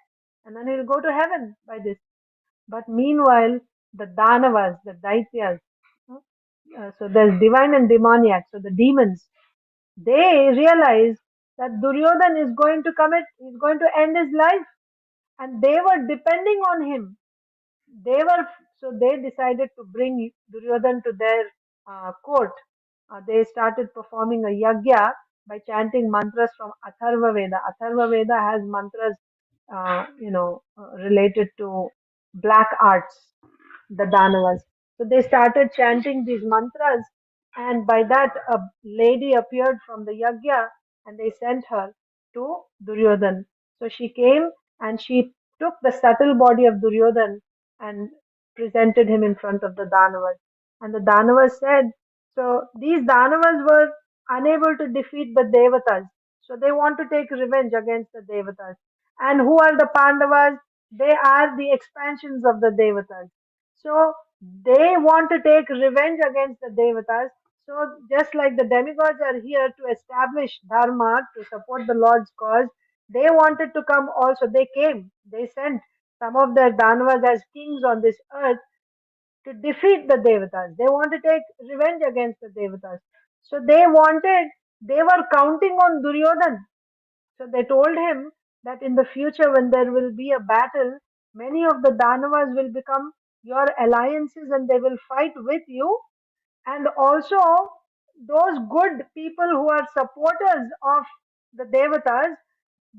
and then he'll go to heaven by this. But meanwhile, the Danavas, the Daityas, so there's divine and demoniac, so the demons, they realize that Duryodhan is going to commit, he's going to end his life, and they were depending on him. They were so they decided to bring Duryodhan to their court. They started performing a yagya by chanting mantras from Atharva Veda. Atharva Veda has mantras, related to black arts, the Danavas. So they started chanting these mantras, and by that, a lady appeared from the yagya, and they sent her to Duryodhan. So she came and she took the subtle body of Duryodhan and presented him in front of the Danavas. And the Danavas said, so these Danavas were unable to defeat the Devatas. So they want to take revenge against the Devatas. And who are the Pandavas? They are the expansions of the Devatas. So they want to take revenge against the Devatas. So just like the demigods are here to establish Dharma, to support the Lord's cause, they wanted to come also. They came. They sent some of their Danavas as kings on this earth to defeat the Devatas. They want to take revenge against the Devatas. So they were counting on Duryodhan. So they told him that in the future, when there will be a battle, many of the Danavas will become your alliances and they will fight with you. And also, those good people who are supporters of the Devatas,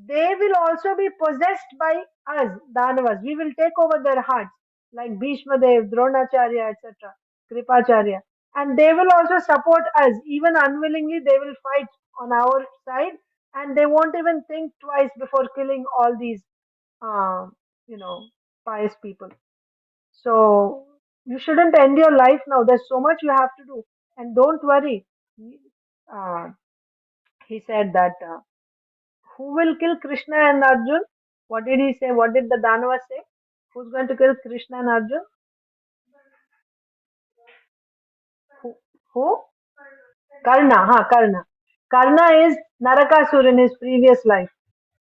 they will also be possessed by us, Danavas. We will take over their hearts, like Bhishma Dev, Dronacharya, etc., Kripacharya. And they will also support us. Even unwillingly, they will fight on our side, and they won't even think twice before killing all these, uh, pious people. So you shouldn't end your life now. There's so much you have to do. And don't worry. Uh, he said that. Who will kill Krishna and Arjun? What did he say? What did the Danava say? Who's going to kill Krishna and Arjun? Who? Who? Karna, Karna. Karna is Narakasur in his previous life,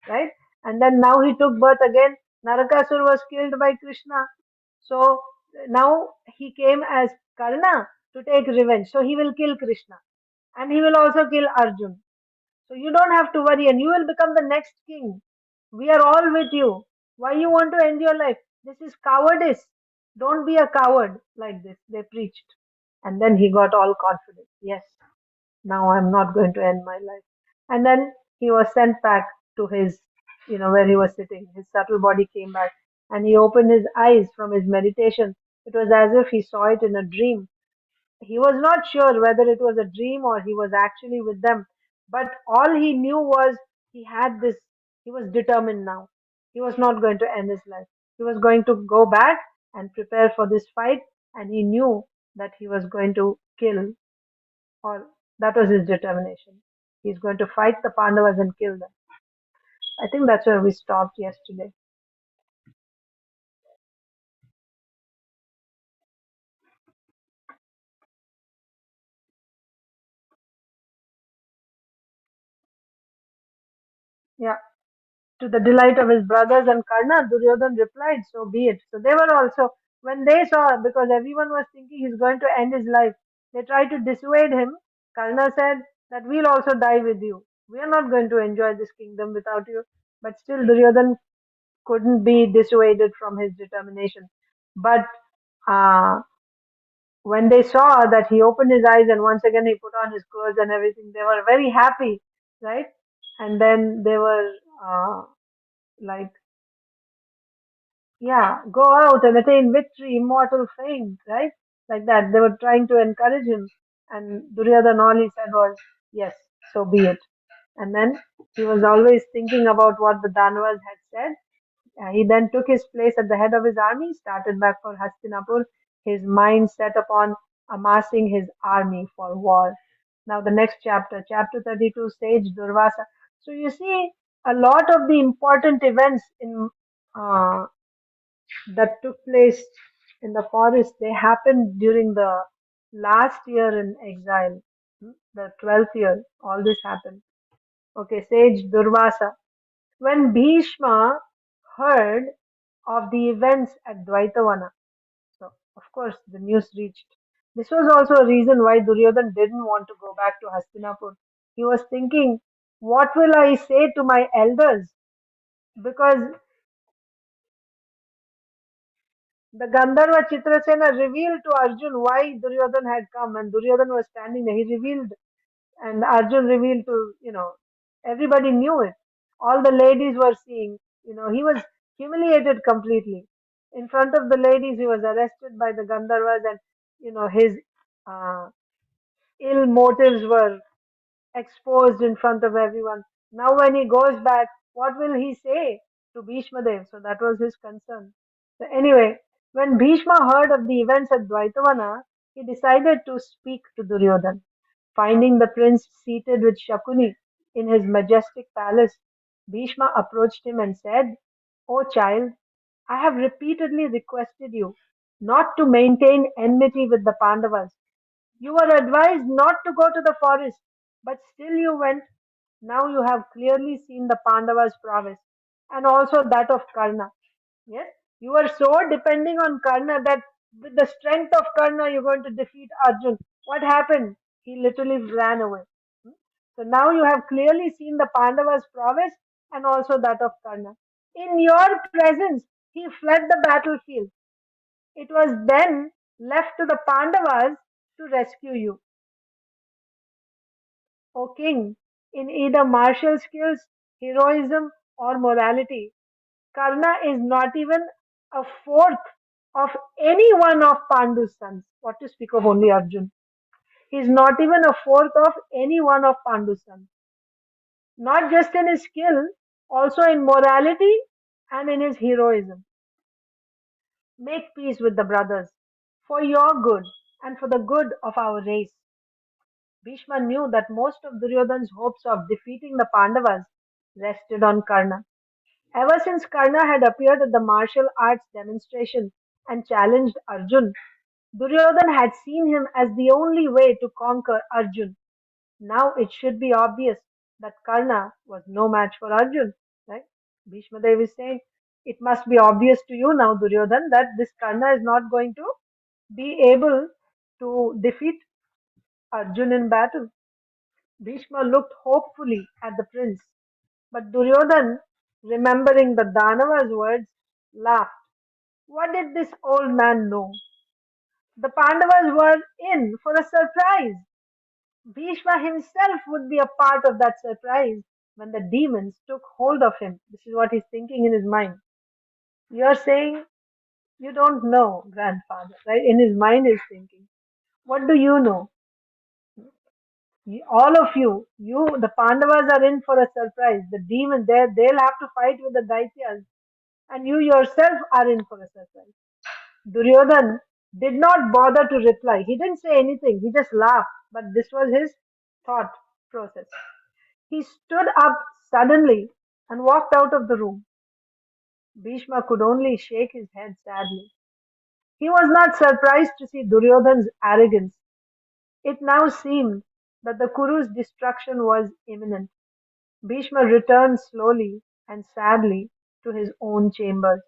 right? And then now he took birth again. Narakasur was killed by Krishna. So now he came as Karna to take revenge. So he will kill Krishna. And he will also kill Arjun. So you don't have to worry, and you will become the next king. We are all with you. Why you want to end your life? This is cowardice. Don't be a coward like this. They preached. And then he got all confident. Yes, now I'm not going to end my life. And then he was sent back to his, where he was sitting. His subtle body came back and he opened his eyes from his meditation. It was as if he saw it in a dream. He was not sure whether it was a dream or he was actually with them, but all he knew was he had this, he was determined now. He was not going to end his life. He was going to go back and prepare for this fight, and he knew that he was going to kill, or that was his determination. He's going to fight the Pandavas and kill them. I think that's where we stopped yesterday. Yeah. To the delight of his brothers and Karna, Duryodhan replied, so be it. So they were also, when they saw, because everyone was thinking he's going to end his life, they tried to dissuade him. Karna said that we'll also die with you. We are not going to enjoy this kingdom without you. But still, Duryodhan couldn't be dissuaded from his determination. But when they saw that he opened his eyes and once again he put on his clothes and everything, they were very happy, right? And then they were like, yeah, go out and attain victory, immortal fame, right? Like that. They were trying to encourage him. And Duryodhan, all he said was, yes, so be it. And then he was always thinking about what the Danavas had said. He then took his place at the head of his army, started back for Hastinapur, his mind set upon amassing his army for war. Now, the next chapter, chapter 32, Sage Durvasa. So, you see, a lot of the important events in that took place in the forest, they happened during the last year in exile, the 12th year. All this happened. Okay, sage Durvasa. When Bhishma heard of the events at Dvaitavana, so of course the news reached. This was also a reason why Duryodhan didn't want to go back to Hastinapur. He was thinking, what will I say to my elders? Because the Gandharva Chitrasena revealed to Arjun why Duryodhan had come, and Duryodhan was standing there. He revealed, and Arjun revealed to, everybody knew it. All the ladies were seeing, he was humiliated completely. In front of the ladies, he was arrested by the Gandharvas, and, his uh, ill motives were exposed in front of everyone. Now, when he goes back, what will he say to Bhishma Dev? So that was his concern. So, anyway, when Bhishma heard of the events at Dvaitavana, he decided to speak to Duryodhan. Finding the prince seated with Shakuni in his majestic palace, Bhishma approached him and said, "O child, I have repeatedly requested you not to maintain enmity with the Pandavas. You were advised not to go to the forest, but still you went. Now you have clearly seen the Pandavas' prowess and also that of Karna. Yes, you are so depending on Karna that with the strength of Karna you're going to defeat Arjun. What happened? He literally ran away. Hmm? So now you have clearly seen the Pandavas' prowess and also that of Karna. In your presence, he fled the battlefield. It was then left to the Pandavas to rescue you. O king, in either martial skills, heroism, or morality, Karna is not even a fourth of any one of Pandu's sons. What to speak of only Arjun? He is not even a fourth of any one of Pandu's sons. Not just in his skill, also in morality and in his heroism. Make peace with the brothers for your good and for the good of our race. Bhishma knew that most of Duryodhan's hopes of defeating the Pandavas rested on Karna. Ever since Karna had appeared at the martial arts demonstration and challenged Arjun, Duryodhan had seen him as the only way to conquer Arjun. Now it should be obvious that Karna was no match for Arjun. Right? Bhishma Dev is saying, it must be obvious to you now, Duryodhan, that this Karna is not going to be able to defeat Arjun in battle. Bhishma looked hopefully at the prince, but Duryodhan, remembering the Danava's words, laughed. What did this old man know? The Pandavas were in for a surprise. Bhishma himself would be a part of that surprise when the demons took hold of him. This is what he's thinking in his mind. You're saying you don't know, grandfather, right? In his mind, he's thinking, what do you know? All of you, the Pandavas are in for a surprise. The demons, they'll have to fight with the Daityas, and you yourself are in for a surprise. Duryodhan did not bother to reply. He didn't say anything. He just laughed. But this was his thought process. He stood up suddenly and walked out of the room. Bhishma could only shake his head sadly. He was not surprised to see Duryodhan's arrogance. It now seemed that the Kuru's destruction was imminent. Bhishma returned slowly and sadly to his own chambers.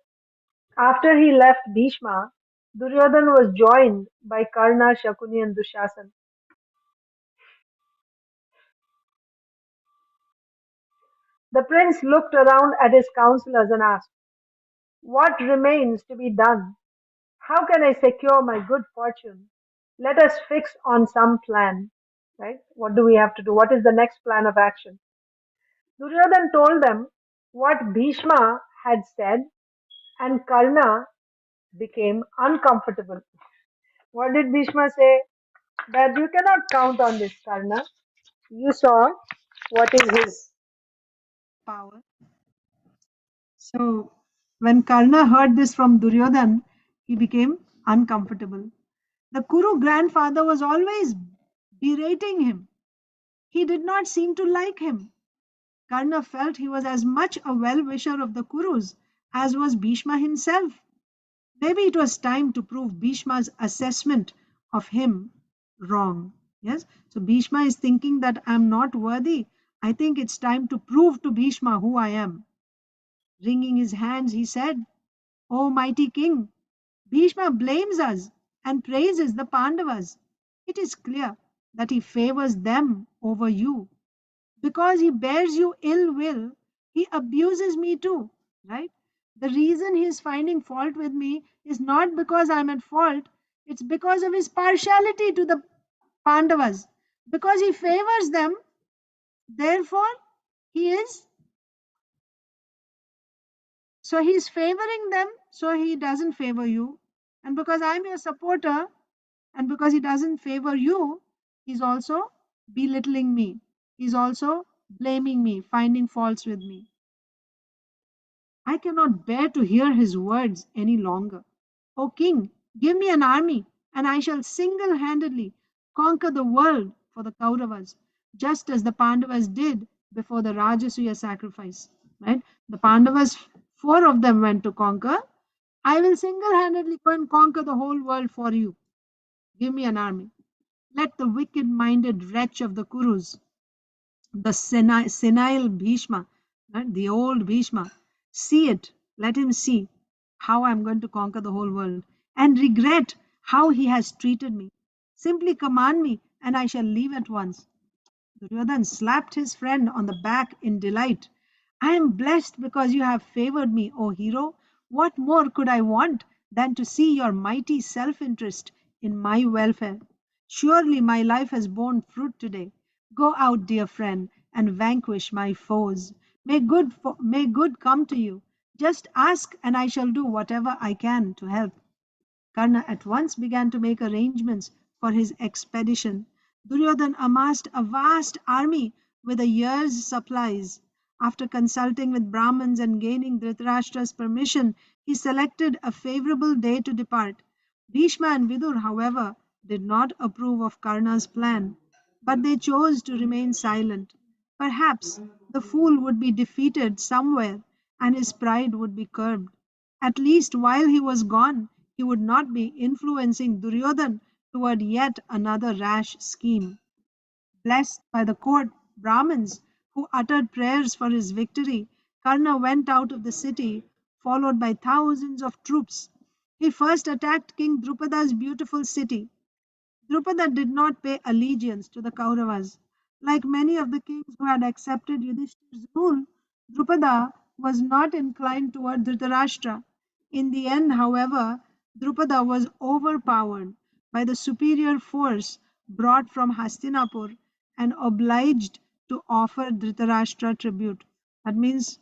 After he left Bhishma, Duryodhan was joined by Karna, Shakuni, and Dushasan. The prince looked around at his counselors and asked, what remains to be done? How can I secure my good fortune? Let us fix on some plan. Right? What do we have to do? What is the next plan of action? Duryodhan told them what Bhishma had said, and Karna became uncomfortable. What did Bhishma say? That you cannot count on this, Karna. You saw what is his power. So, when Karna heard this from Duryodhan, he became uncomfortable. The Kuru grandfather was always berating him. He did not seem to like him. Karna felt he was as much a well wisher of the Kurus as was Bhishma himself. Maybe it was time to prove Bhishma's assessment of him wrong. Yes, so Bhishma is thinking that I'm not worthy. I think it's time to prove to Bhishma who I am. Wringing his hands, he said, "O mighty king, Bhishma blames us and praises the Pandavas. It is clear that he favors them over you. Because he bears you ill will, he abuses me too, right? The reason he is finding fault with me is not because I'm at fault, it's because of his partiality to the Pandavas. Because he favors them, therefore, he is, so he's favoring them, so he doesn't favor you. And because I'm your supporter, and because he doesn't favor you, he's also belittling me. He's also blaming me, finding faults with me. I cannot bear to hear his words any longer. O king, give me an army, and I shall single handedly conquer the world for the Kauravas, just as the Pandavas did before the Rajasuya sacrifice. Right? The Pandavas, four of them went to conquer. I will single handedly go and conquer the whole world for you. Give me an army. Let the wicked minded wretch of the Kurus, the senile Bhishma, right, the old Bhishma, see it. Let him see how I'm going to conquer the whole world and regret how he has treated me. Simply command me, and I shall leave at once. Duryodhan slapped his friend on the back in delight. I am blessed because you have favored me, O hero. What more could I want than to see your mighty self interest in my welfare? Surely my life has borne fruit today. Go out, dear friend, and vanquish my foes. May good come to you. Just ask, and I shall do whatever I can to help. Karna at once began to make arrangements for his expedition. Duryodhan amassed a vast army with a year's supplies. After consulting with Brahmins and gaining Dhritarashtra's permission, he selected a favorable day to depart. Bhishma and Vidur, however, did not approve of Karna's plan, but they chose to remain silent. Perhaps the fool would be defeated somewhere and his pride would be curbed. At least while he was gone, he would not be influencing Duryodhan toward yet another rash scheme. Blessed by the court Brahmins who uttered prayers for his victory, Karna went out of the city, followed by thousands of troops. He first attacked King Drupada's beautiful city. Drupada did not pay allegiance to the Kauravas. Like many of the kings who had accepted Yudhishthir's rule, Drupada was not inclined toward Dhritarashtra. In the end, however, Drupada was overpowered by the superior force brought from Hastinapur and obliged to offer Dhritarashtra tribute. That means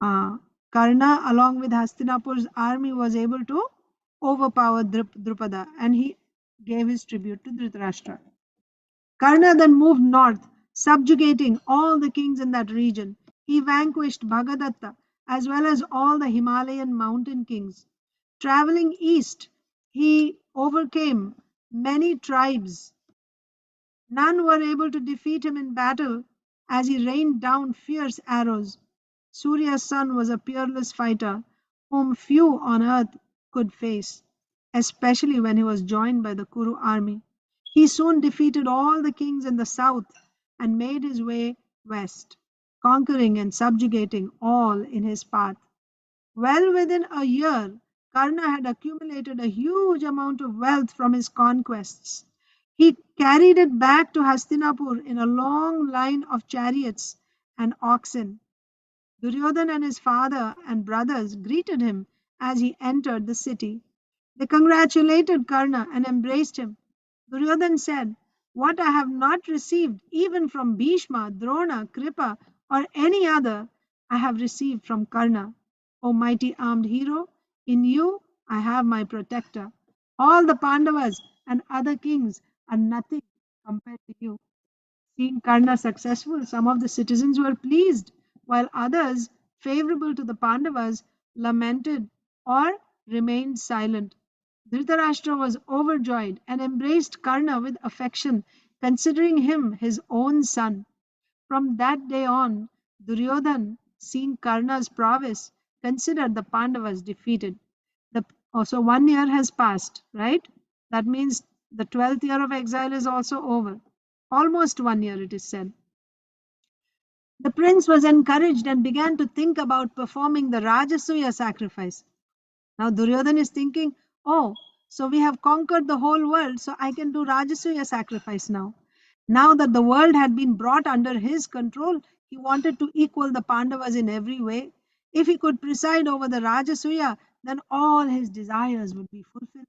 uh, Karna, along with Hastinapur's army, was able to overpower Drupada and he gave his tribute to Dhritarashtra. Karna then moved north, subjugating all the kings in that region. He vanquished Bhagadatta as well as all the Himalayan mountain kings. Traveling east, he overcame many tribes. None were able to defeat him in battle as he rained down fierce arrows. Surya's son was a peerless fighter whom few on earth could face, especially when he was joined by the Kuru army. He soon defeated all the kings in the south and made his way west, conquering and subjugating all in his path. Well within a year, Karna had accumulated a huge amount of wealth from his conquests. He carried it back to Hastinapur in a long line of chariots and oxen. Duryodhan and his father and brothers greeted him as he entered the city. They congratulated Karna and embraced him. Duryodhan said, what I have not received even from Bhishma, Drona, Kripa, or any other, I have received from Karna. O mighty armed hero, in you I have my protector. All the Pandavas and other kings are nothing compared to you. Seeing Karna successful, some of the citizens were pleased, while others, favorable to the Pandavas, lamented or remained silent. Dhritarashtra was overjoyed and embraced Karna with affection, considering him his own son. From that day on, Duryodhan, seeing Karna's prowess, considered the Pandavas defeated. The Oh, so 1 year has passed, right? That means the 12th year of exile is also over. Almost 1 year, it is said. The prince was encouraged and began to think about performing the Rajasuya sacrifice. Now Duryodhana is thinking, oh, so we have conquered the whole world, so I can do Rajasuya sacrifice now. Now that the world had been brought under his control, he wanted to equal the Pandavas in every way. If he could preside over the Rajasuya, then all his desires would be fulfilled.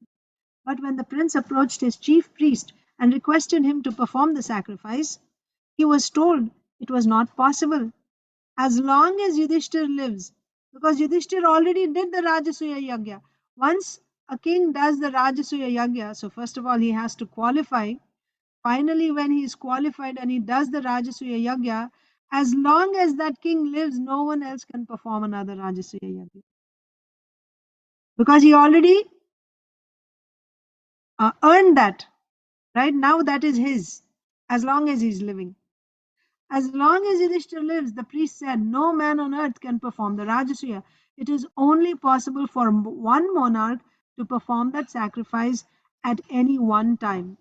But when the prince approached his chief priest and requested him to perform the sacrifice, he was told it was not possible as long as Yudhishthir lives, because Yudhishthir already did the Rajasuya Yagya. Once a king does the Rajasuya Yagya, so first of all he has to qualify. Finally, when he is qualified and he does the Rajasuya Yagya, as long as that king lives, no one else can perform another Rajasuya Yagya. Because he already earned that, right? Now that is his, as long as he's living. As long as Yudhishthir lives, the priest said, no man on earth can perform the Rajasuya. It is only possible for one monarch to perform that sacrifice at any one time.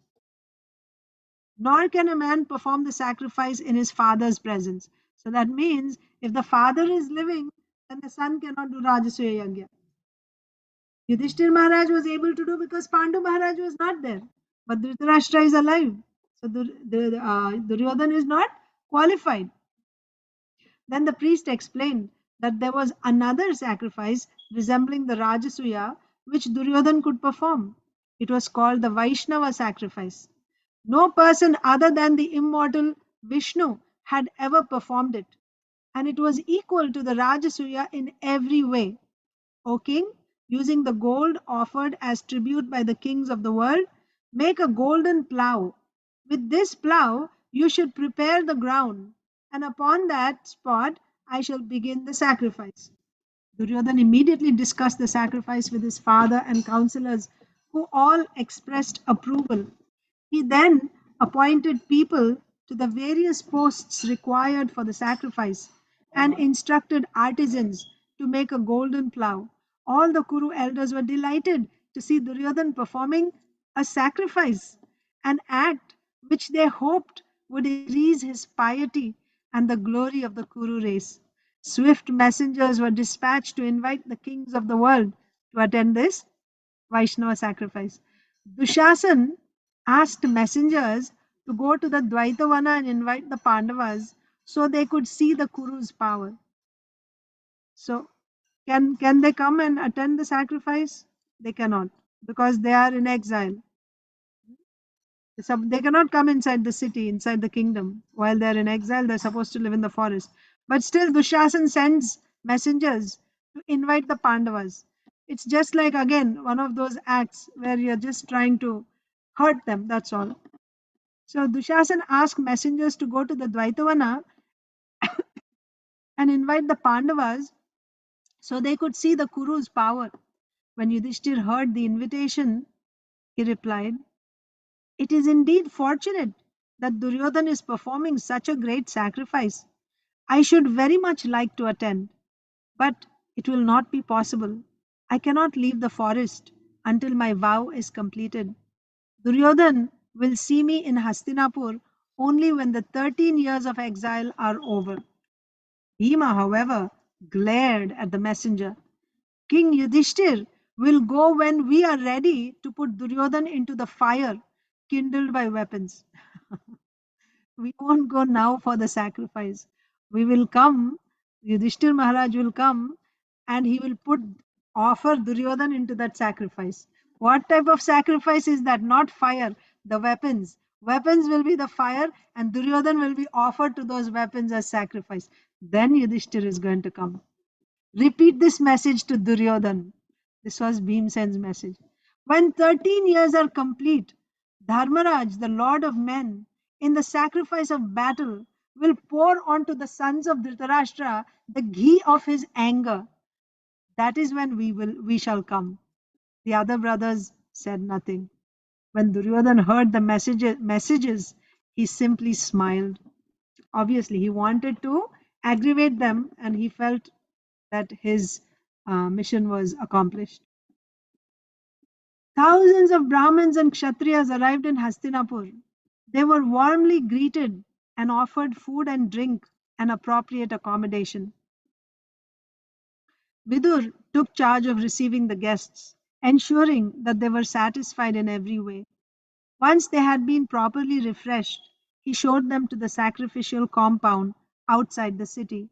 Nor can a man perform the sacrifice in his father's presence. So that means if the father is living, then the son cannot do Rajasuya Yagya. Yudhishthir Maharaj was able to do because Pandu Maharaj was not there. But Dhritarashtra is alive. So Duryodhana is not qualified. Then the priest explained that there was another sacrifice resembling the Rajasuya which Duryodhan could perform. It was called the Vaishnava sacrifice. No person other than the immortal Vishnu had ever performed it, and it was equal to the Rajasuya in every way. O king, using the gold offered as tribute by the kings of the world, make a golden plough. With this plough, you should prepare the ground, and upon that spot I shall begin the sacrifice. Duryodhana immediately discussed the sacrifice with his father and counselors, who all expressed approval. He then appointed people to the various posts required for the sacrifice and instructed artisans to make a golden plough. All the Kuru elders were delighted to see Duryodhan performing a sacrifice, an act which they hoped would increase his piety and the glory of the Kuru race. Swift messengers were dispatched to invite the kings of the world to attend this Vaishnava sacrifice. Dushasan asked messengers to go to the Dvaitavana and invite the Pandavas so they could see the Kuru's power. So, can they come and attend the sacrifice? They cannot because they are in exile. So they cannot come inside the city, inside the kingdom. While they're in exile, they're supposed to live in the forest. But still, Dushasan sends messengers to invite the Pandavas. It's just like, again, one of those acts where you're just trying to hurt them, that's all. So Dushasan asked messengers to go to the Dvaitavana and invite the Pandavas so they could see the Kuru's power. When Yudhishthir heard the invitation, he replied, it is indeed fortunate that Duryodhan is performing such a great sacrifice. I should very much like to attend, but it will not be possible. I cannot leave the forest until my vow is completed. Duryodhan will see me in Hastinapur only when the 13 years of exile are over. Bhima, however, glared at the messenger. King Yudhishthir will go when we are ready to put Duryodhan into the fire kindled by weapons. We won't go now for the sacrifice. We will come, Yudhishthir Maharaj will come and he will offer Duryodhan into that sacrifice. What type of sacrifice is that? Not fire, the weapons. Weapons will be the fire and Duryodhan will be offered to those weapons as sacrifice. Then Yudhishthir is going to come. Repeat this message to Duryodhan. This was Bhimsen's message. When 13 years are complete, Dharmaraj, the lord of men, in the sacrifice of battle, will pour onto the sons of Dhritarashtra the ghee of his anger. That is when we shall come. The other brothers said nothing. When Duryodhan heard the messages, he simply smiled. Obviously, he wanted to aggravate them and he felt that his mission was accomplished. Thousands of Brahmins and Kshatriyas arrived in Hastinapur. They were warmly greeted and offered food and drink and appropriate accommodation. Vidur took charge of receiving the guests, ensuring that they were satisfied in every way. Once they had been properly refreshed, he showed them to the sacrificial compound outside the city.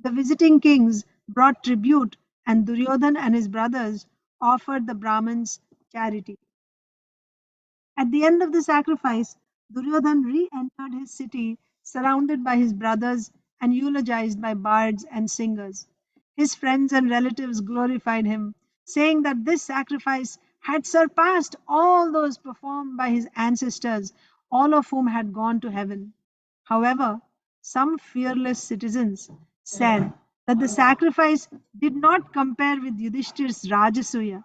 The visiting kings brought tribute, and Duryodhan and his brothers offered the Brahmins charity. At the end of the sacrifice, Duryodhan re entered his city, surrounded by his brothers and eulogized by bards and singers. His friends and relatives glorified him, saying that this sacrifice had surpassed all those performed by his ancestors, all of whom had gone to heaven. However, some fearless citizens said that the sacrifice did not compare with Yudhishthir's Rajasuya.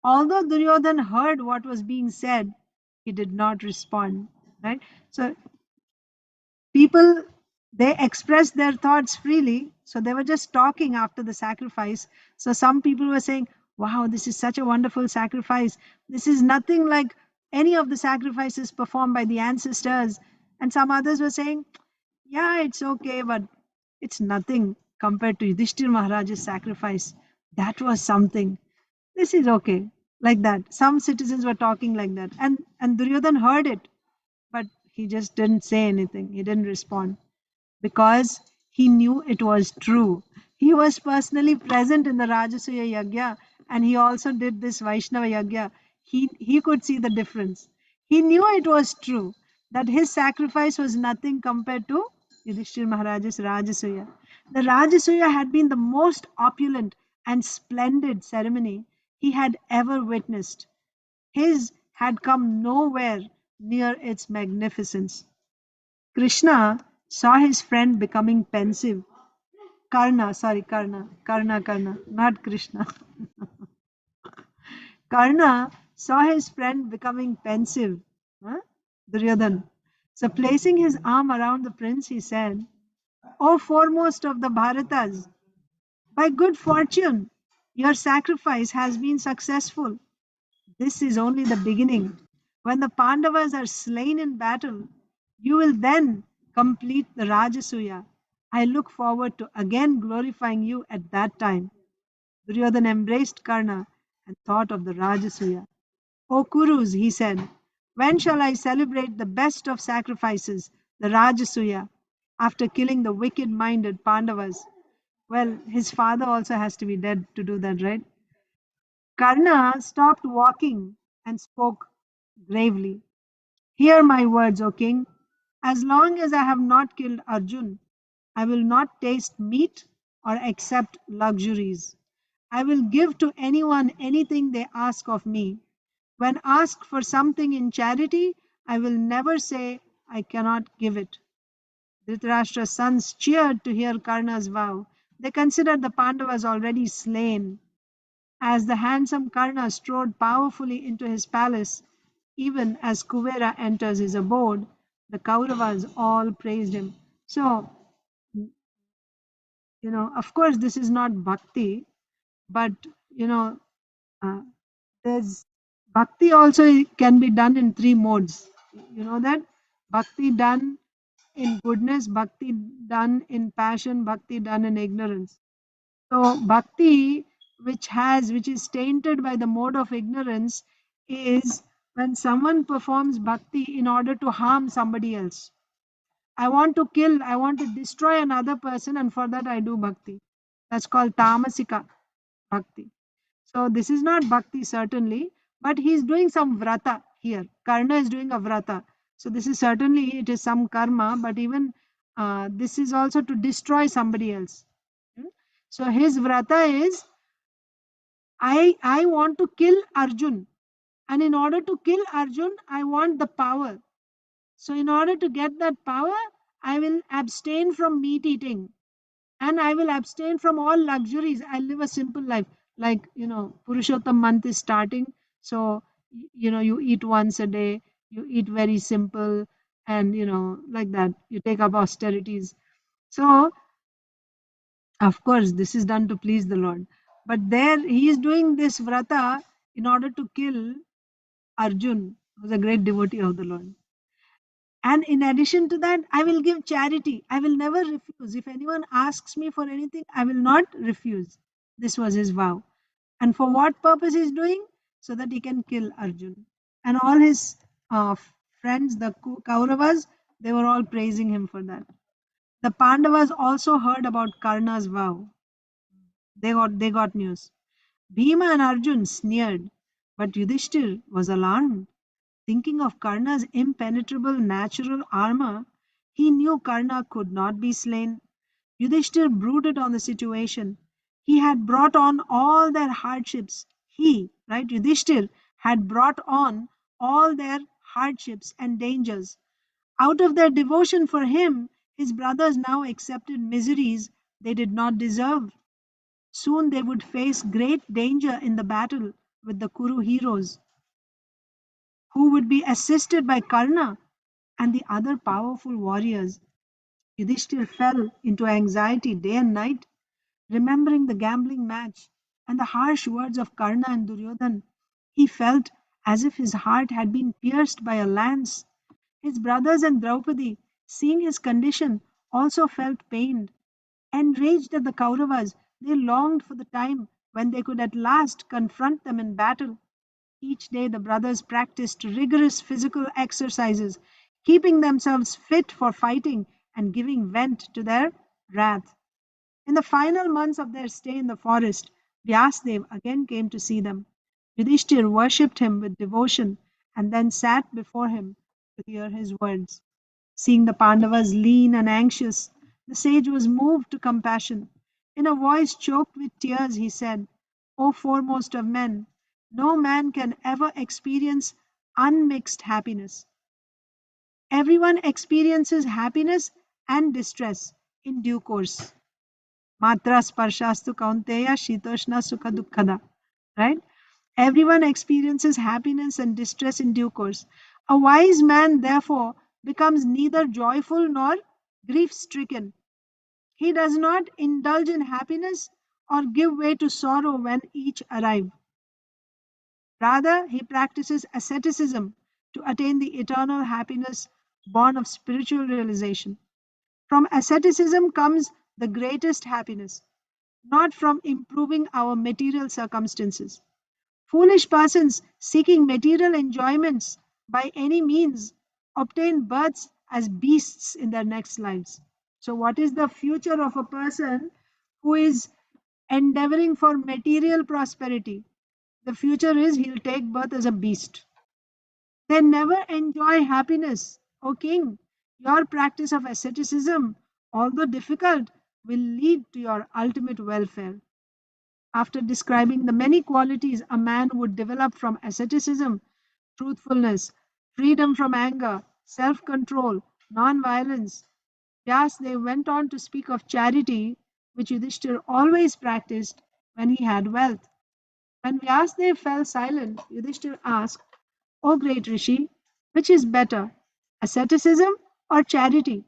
Although Duryodhan heard what was being said, he did not respond. Right? So people, they expressed their thoughts freely. So they were just talking after the sacrifice. So some people were saying, "Wow, this is such a wonderful sacrifice. This is nothing like any of the sacrifices performed by the ancestors." And some others were saying, "Yeah, it's okay, but it's nothing compared to Yudhishthir Maharaj's sacrifice. That was something. This is okay." Like that. Some citizens were talking like that. And Duryodhan heard it, but he just didn't say anything. He didn't respond because he knew it was true. He was personally present in the Rajasuya Yagya, and he also did this Vaishnava Yagya. He could see the difference. He knew it was true that his sacrifice was nothing compared to Yudhishthir Maharaj's Rajasuya. The Rajasuya had been the most opulent and splendid ceremony he had ever witnessed. His had come nowhere near its magnificence. Krishna saw his friend becoming pensive. Karna, not Krishna. Karna saw his friend becoming pensive. Huh? Duryodhan. So, placing his arm around the prince, he said, "O foremost of the Bharatas, by good fortune, your sacrifice has been successful. This is only the beginning. When the Pandavas are slain in battle, you will then complete the Rajasuya. I look forward to again glorifying you at that time." Duryodhana embraced Karna and thought of the Rajasuya. "O Kurus," he said, "when shall I celebrate the best of sacrifices, the Rajasuya, after killing the wicked minded Pandavas?" Well, his father also has to be dead to do that, right? Karna stopped walking and spoke gravely. "Hear my words, O king. As long as I have not killed Arjun, I will not taste meat or accept luxuries. I will give to anyone anything they ask of me. When asked for something in charity, I will never say I cannot give it." Dhritarashtra's sons cheered to hear Karna's vow. They considered the Pandavas already slain. As the handsome Karna strode powerfully into his palace, even as Kuvera enters his abode, the Kauravas all praised him. So, of course, this is not bhakti, but, you know, uh, there's bhakti also can be done in three modes. You know that? Bhakti done in goodness, bhakti done in passion, bhakti done in ignorance. So bhakti, which is tainted by the mode of ignorance, is when someone performs bhakti in order to harm somebody else. I want to kill, I want to destroy another person, and for that I do bhakti. That's called tamasika bhakti. So this is not bhakti certainly, but he is doing some vrata here. Karna is doing a vrata. So this is certainly, it is some karma, but even this is also to destroy somebody else. Hmm? So his vrata is, I want to kill Arjun. And in order to kill Arjun, I want the power. So in order to get that power, I will abstain from meat eating and I will abstain from all luxuries. I live a simple life. Like, Purushottam month is starting. So, you eat once a day, you eat very simple, and, like that, you take up austerities. So, of course, this is done to please the Lord. But there, he is doing this vrata in order to kill Arjun, who was a great devotee of the Lord. And in addition to that, I will give charity. I will never refuse. If anyone asks me for anything, I will not refuse. This was his vow. And for what purpose he's doing? So that he can kill Arjun. And all his uh, friends, the Kauravas, they were all praising him for that. The Pandavas also heard about Karna's vow. They got news. Bhima and Arjun sneered, but Yudhishthir was alarmed. Thinking of Karna's impenetrable natural armor, he knew Karna could not be slain. Yudhishthir brooded on the situation. He had brought on all their hardships. Right, Yudhishthir had brought on all their hardships and dangers. Out of their devotion for him, his brothers now accepted miseries they did not deserve. Soon they would face great danger in the battle with the Kuru heroes, who would be assisted by Karna and the other powerful warriors. Yudhishthir fell into anxiety day and night, remembering the gambling match and the harsh words of Karna and Duryodhan. He felt as if his heart had been pierced by a lance. His brothers and Draupadi, seeing his condition, also felt pained. Enraged at the Kauravas, they longed for the time when they could at last confront them in battle. Each day the brothers practiced rigorous physical exercises, keeping themselves fit for fighting and giving vent to their wrath. In the final months of their stay in the forest, Vyasdev again came to see them. Yudhishthir worshipped him with devotion and then sat before him to hear his words. Seeing the Pandavas lean and anxious, the sage was moved to compassion. In a voice choked with tears, he said, O foremost of men, no man can ever experience unmixed happiness. Everyone experiences happiness and distress in due course. Matra sparshastu kaunteya shitoshna sukha dukkhada. Right? Everyone experiences happiness and distress in due course. A wise man, therefore, becomes neither joyful nor grief stricken. He does not indulge in happiness or give way to sorrow when each arrive. Rather, he practices asceticism to attain the eternal happiness born of spiritual realization. From asceticism comes the greatest happiness, not from improving our material circumstances. Foolish persons seeking material enjoyments by any means obtain births as beasts in their next lives. So, what is the future of a person who is endeavoring for material prosperity? The future is he'll take birth as a beast. They never enjoy happiness. O king, your practice of asceticism, although difficult, will lead to your ultimate welfare. After describing the many qualities a man would develop from asceticism, truthfulness, freedom from anger, self control, non violence, they went on to speak of charity, which Yudhishthir always practiced when he had wealth. When Vyasdev fell silent, Yudhishthir asked, O great Rishi, which is better, asceticism or charity?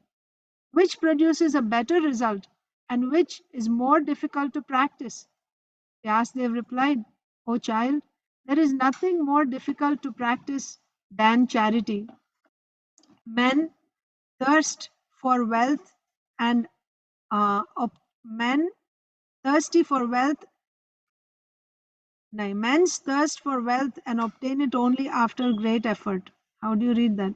Which produces a better result and which is more difficult to practice? Vyasdev replied, O child, there is nothing more difficult to practice than charity. Men thirst for wealth and men thirsty for wealth. No, men's thirst for wealth and obtain it only after great effort. How do you read that?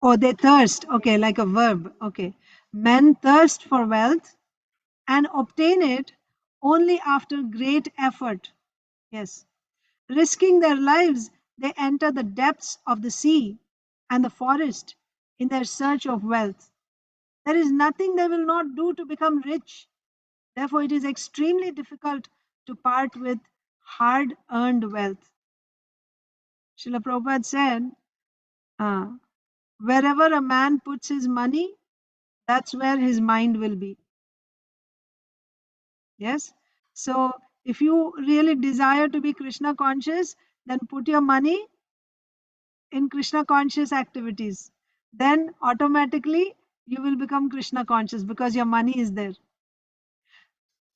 Oh, they thirst. Okay, like a verb. Okay. Men thirst for wealth and obtain it only after great effort. Yes. Risking their lives, they enter the depths of the sea and the forest in their search of wealth. There is nothing they will not do to become rich. Therefore, it is extremely difficult to part with hard earned wealth. Srila Prabhupada said, uh, wherever a man puts his money, that's where his mind will be. Yes. So, if you really desire to be Krishna conscious, then put your money in Krishna conscious activities. Then automatically you will become Krishna conscious because your money is there.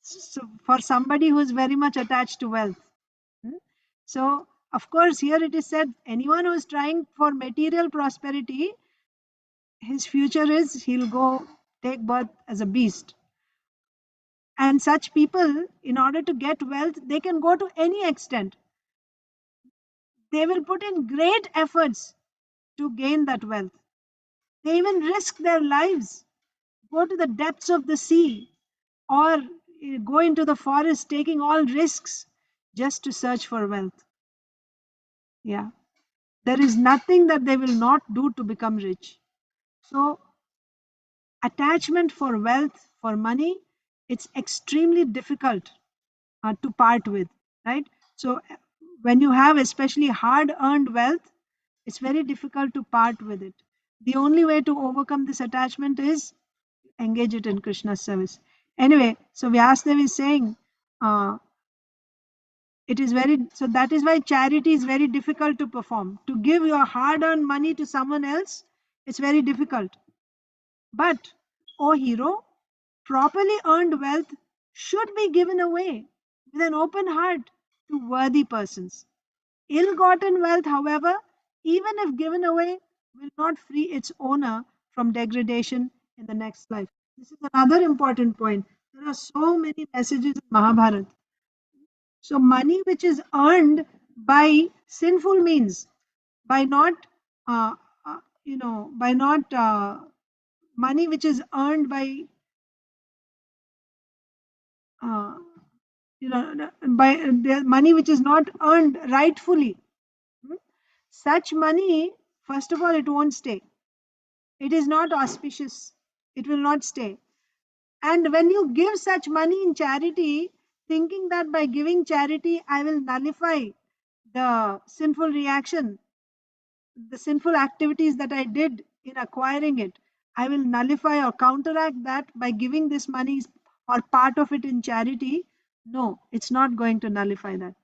So for somebody who is very much attached to wealth. Hmm? So, of course, here it is said anyone who is trying for material prosperity, his future is he'll go take birth as a beast. And such people, in order to get wealth, they can go to any extent. They will put in great efforts to gain that wealth. They even risk their lives, go to the depths of the sea, or go into the forest, taking all risks just to search for wealth. Yeah. There is nothing that they will not do to become rich. So, attachment for wealth, for money, it's extremely difficult to part with, right? So, when you have especially hard earned wealth, it's very difficult to part with it. The only way to overcome this attachment is engage it in Krishna's service. Anyway, so Vyasadeva is saying, it is very, so that is why charity is very difficult to perform. To give your hard earned money to someone else, it's very difficult. But, O hero, properly earned wealth should be given away with an open heart to worthy persons. Ill gotten wealth, however, even if given away, will not free its owner from degradation in the next life. This is another important point. There are so many messages in Mahabharata. So, money which is earned by sinful means, by not, uh, by not money which is earned by, uh, by the money which is not earned rightfully. Hmm? Such money, first of all, it won't stay. It is not auspicious. It will not stay. And when you give such money in charity, thinking that by giving charity, I will nullify the sinful reaction, the sinful activities that I did in acquiring it, I will nullify or counteract that by giving this money or part of it in charity. No, it's not going to nullify that.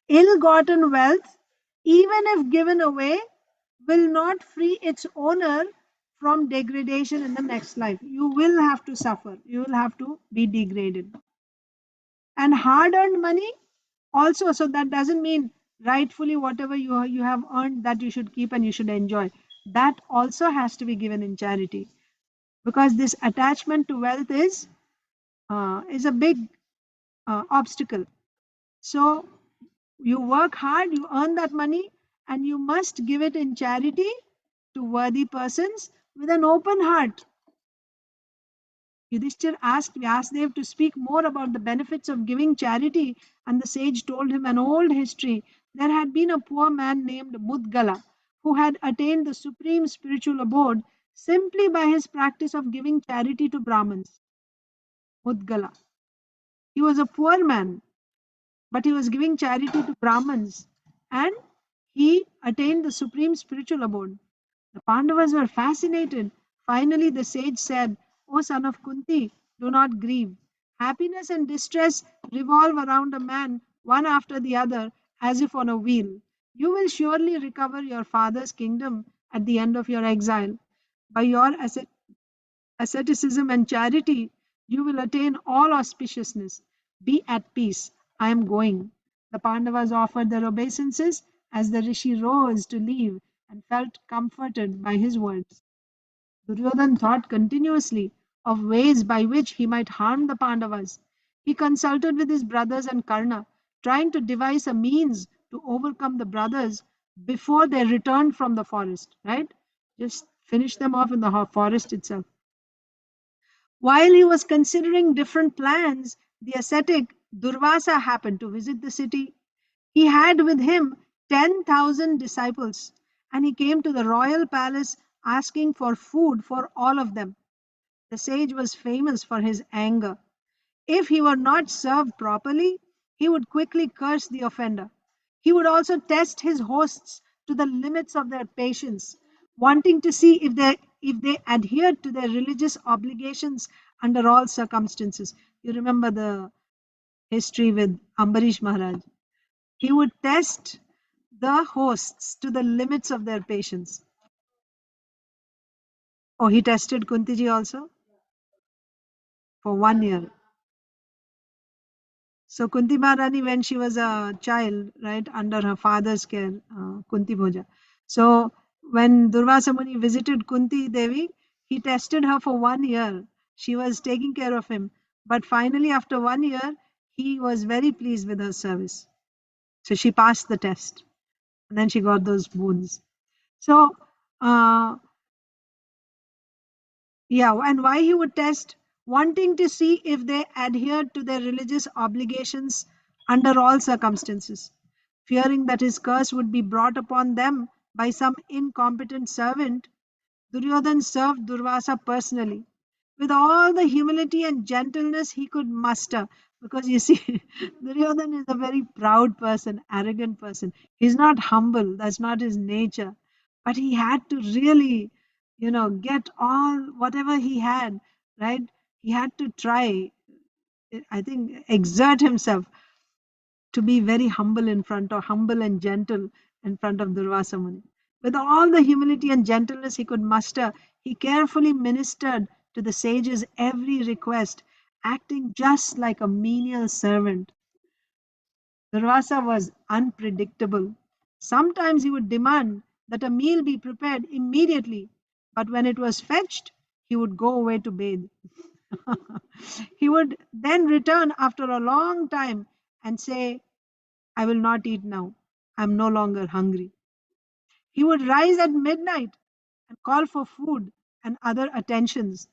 Ill gotten wealth, even if given away, will not free its owner from degradation in the next life. You will have to suffer, you will have to be degraded. And hard earned money also, so that doesn't mean rightfully whatever you have earned that you should keep and you should enjoy. That also has to be given in charity, because this attachment to wealth is a big obstacle. So you work hard, you earn that money, and you must give it in charity to worthy persons with an open heart. Yudhishthir asked Vyasadeva to speak more about the benefits of giving charity, and the sage told him an old history. There had been a poor man named Mudgala who had attained the supreme spiritual abode simply by his practice of giving charity to Brahmins. Mudgala. He was a poor man, but he was giving charity to Brahmins, and he attained the supreme spiritual abode. The Pandavas were fascinated. Finally, the sage said, O son of Kunti, do not grieve. Happiness and distress revolve around a man one after the other as if on a wheel. You will surely recover your father's kingdom at the end of your exile. By your asceticism and charity, you will attain all auspiciousness. Be at peace. I am going. The Pandavas offered their obeisances as the rishi rose to leave and felt comforted by his words. Duryodhan thought continuously of ways by which he might harm the Pandavas. He consulted with his brothers and Karna, trying to devise a means to overcome the brothers before they returned from the forest, right? Just finish them off in the forest itself. While he was considering different plans, the ascetic Durvasa happened to visit the city. He had with him 10,000 disciples, and he came to the royal palace asking for food for all of them. The sage was famous for his anger. If he were not served properly, he would quickly curse the offender. He would also test his hosts to the limits of their patience, wanting to see if they adhered to their religious obligations under all circumstances. You remember the history with Ambarish Maharaj. He would test the hosts to the limits of their patience. Oh, he tested Kuntiji also for 1 year. So Kunti Maharani, when she was a child, right, under her father's care, Kunti Bhoja. So when Durvasa Muni visited Kunti Devi, he tested her for 1 year. She was taking care of him. But finally, after 1 year, he was very pleased with her service. So she passed the test. And then she got those boons. So, yeah, and why he would test? Wanting to see if they adhered to their religious obligations under all circumstances, fearing that his curse would be brought upon them by some incompetent servant. Duryodhan served Durvasa personally with all the humility and gentleness he could muster. Because you see, Duryodhan is a very proud person, arrogant person. He's not humble, that's not his nature. But he had to really, get all whatever he had, right? He had to try, I think, exert himself to be very humble and gentle in front of Durvasa Muni. With all the humility and gentleness he could muster, he carefully ministered to the sage's every request, acting just like a menial servant. Durvasa was unpredictable. Sometimes he would demand that a meal be prepared immediately, but when it was fetched, he would go away to bathe. He would then return after a long time and say, I will not eat now. I am no longer hungry. He would rise at midnight and call for food and other attentions,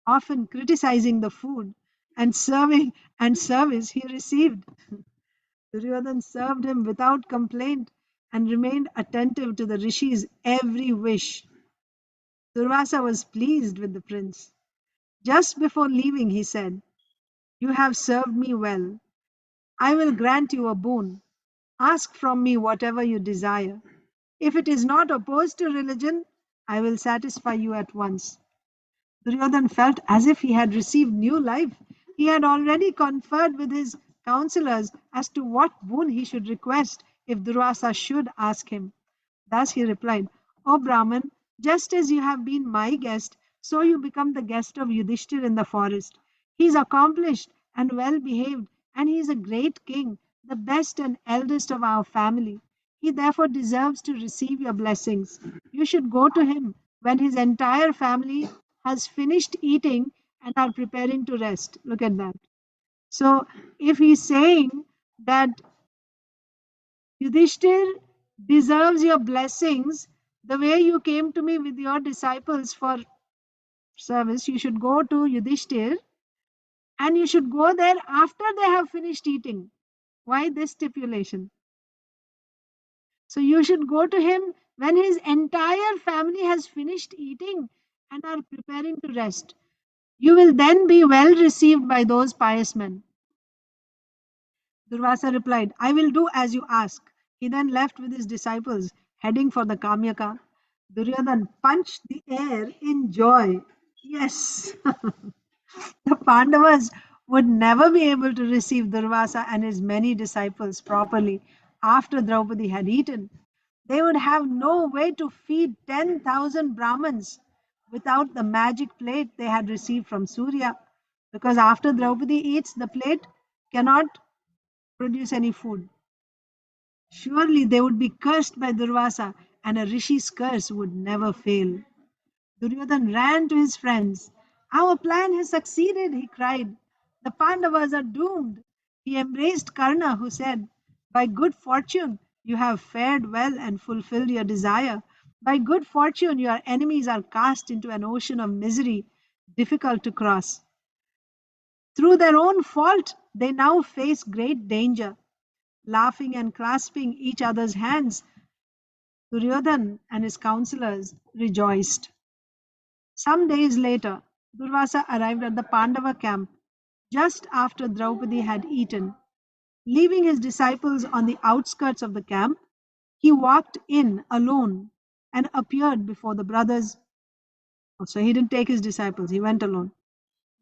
often criticizing the food and service he received. Duryodhan served him without complaint and remained attentive to the rishi's every wish. Durvasa was pleased with the prince. Just before leaving, he said, You have served me well. I will grant you a boon. Ask from me whatever you desire. If it is not opposed to religion, I will satisfy you at once. Duryodhan felt as if he had received new life. He had already conferred with his counselors as to what boon he should request if Durvasa should ask him. Thus he replied, O Brahman, just as you have been my guest, so you become the guest of Yudhishthir in the forest. He is accomplished and well behaved, and he is a great king, the best and eldest of our family. He therefore deserves to receive your blessings. You should go to him when his entire family has finished eating and are preparing to rest. Look at that. So, if he's saying that Yudhishthir deserves your blessings, the way you came to me with your disciples for service, you should go to Yudhishthir and you should go there after they have finished eating. Why this stipulation? So you should go to him when his entire family has finished eating and are preparing to rest. You will then be well received by those pious men. Durvasa replied, I will do as you ask. He then left with his disciples, heading for the Kamyaka. Duryodhan punched the air in joy. Yes, the Pandavas would never be able to receive Durvasa and his many disciples properly after Draupadi had eaten. They would have no way to feed 10,000 Brahmins without the magic plate they had received from Surya. Because after Draupadi eats, the plate cannot produce any food. Surely they would be cursed by Durvasa, and a rishi's curse would never fail. Duryodhan ran to his friends. Our plan has succeeded, he cried. The Pandavas are doomed. He embraced Karna, who said, By good fortune, you have fared well and fulfilled your desire. By good fortune, your enemies are cast into an ocean of misery, difficult to cross. Through their own fault, they now face great danger. Laughing and clasping each other's hands, Duryodhan and his counselors rejoiced. Some days later, Durvasa arrived at the Pandava camp just after Draupadi had eaten. Leaving his disciples on the outskirts of the camp, he walked in alone and appeared before the brothers. So he didn't take his disciples, he went alone.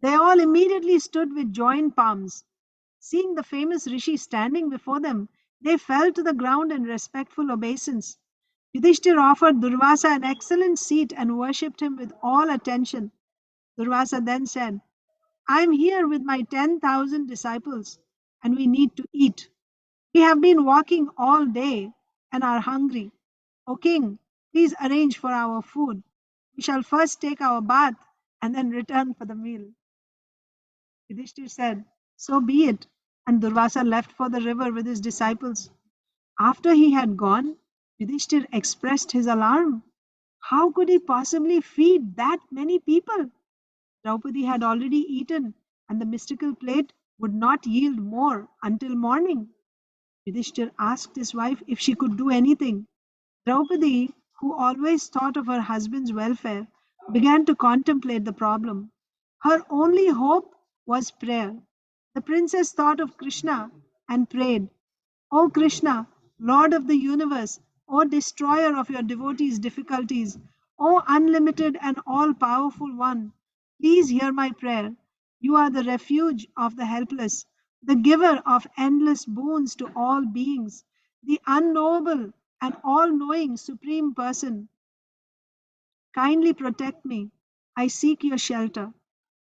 They all immediately stood with joined palms. Seeing the famous rishi standing before them, they fell to the ground in respectful obeisance. Yudhishthir offered Durvasa an excellent seat and worshipped him with all attention. Durvasa then said, I am here with my 10,000 disciples. and we need to eat. We have been walking all day and are hungry. O king, please arrange for our food. We shall first take our bath and then return for the meal. Yudhishthir said, so be it. And Durvasa left for the river with his disciples. After he had gone, Yudhishthir expressed his alarm. How could he possibly feed that many people? Draupadi had already eaten, and the mystical plate would not yield more until morning. Yudhishthir asked his wife if she could do anything. Draupadi, who always thought of her husband's welfare, began to contemplate the problem. Her only hope was prayer. The princess thought of Krishna and prayed, O Krishna, Lord of the universe, O destroyer of your devotees' difficulties, O unlimited and all powerful one, please hear my prayer. You are the refuge of the helpless, the giver of endless boons to all beings, the unknowable and all knowing Supreme Person. Kindly protect me. I seek your shelter.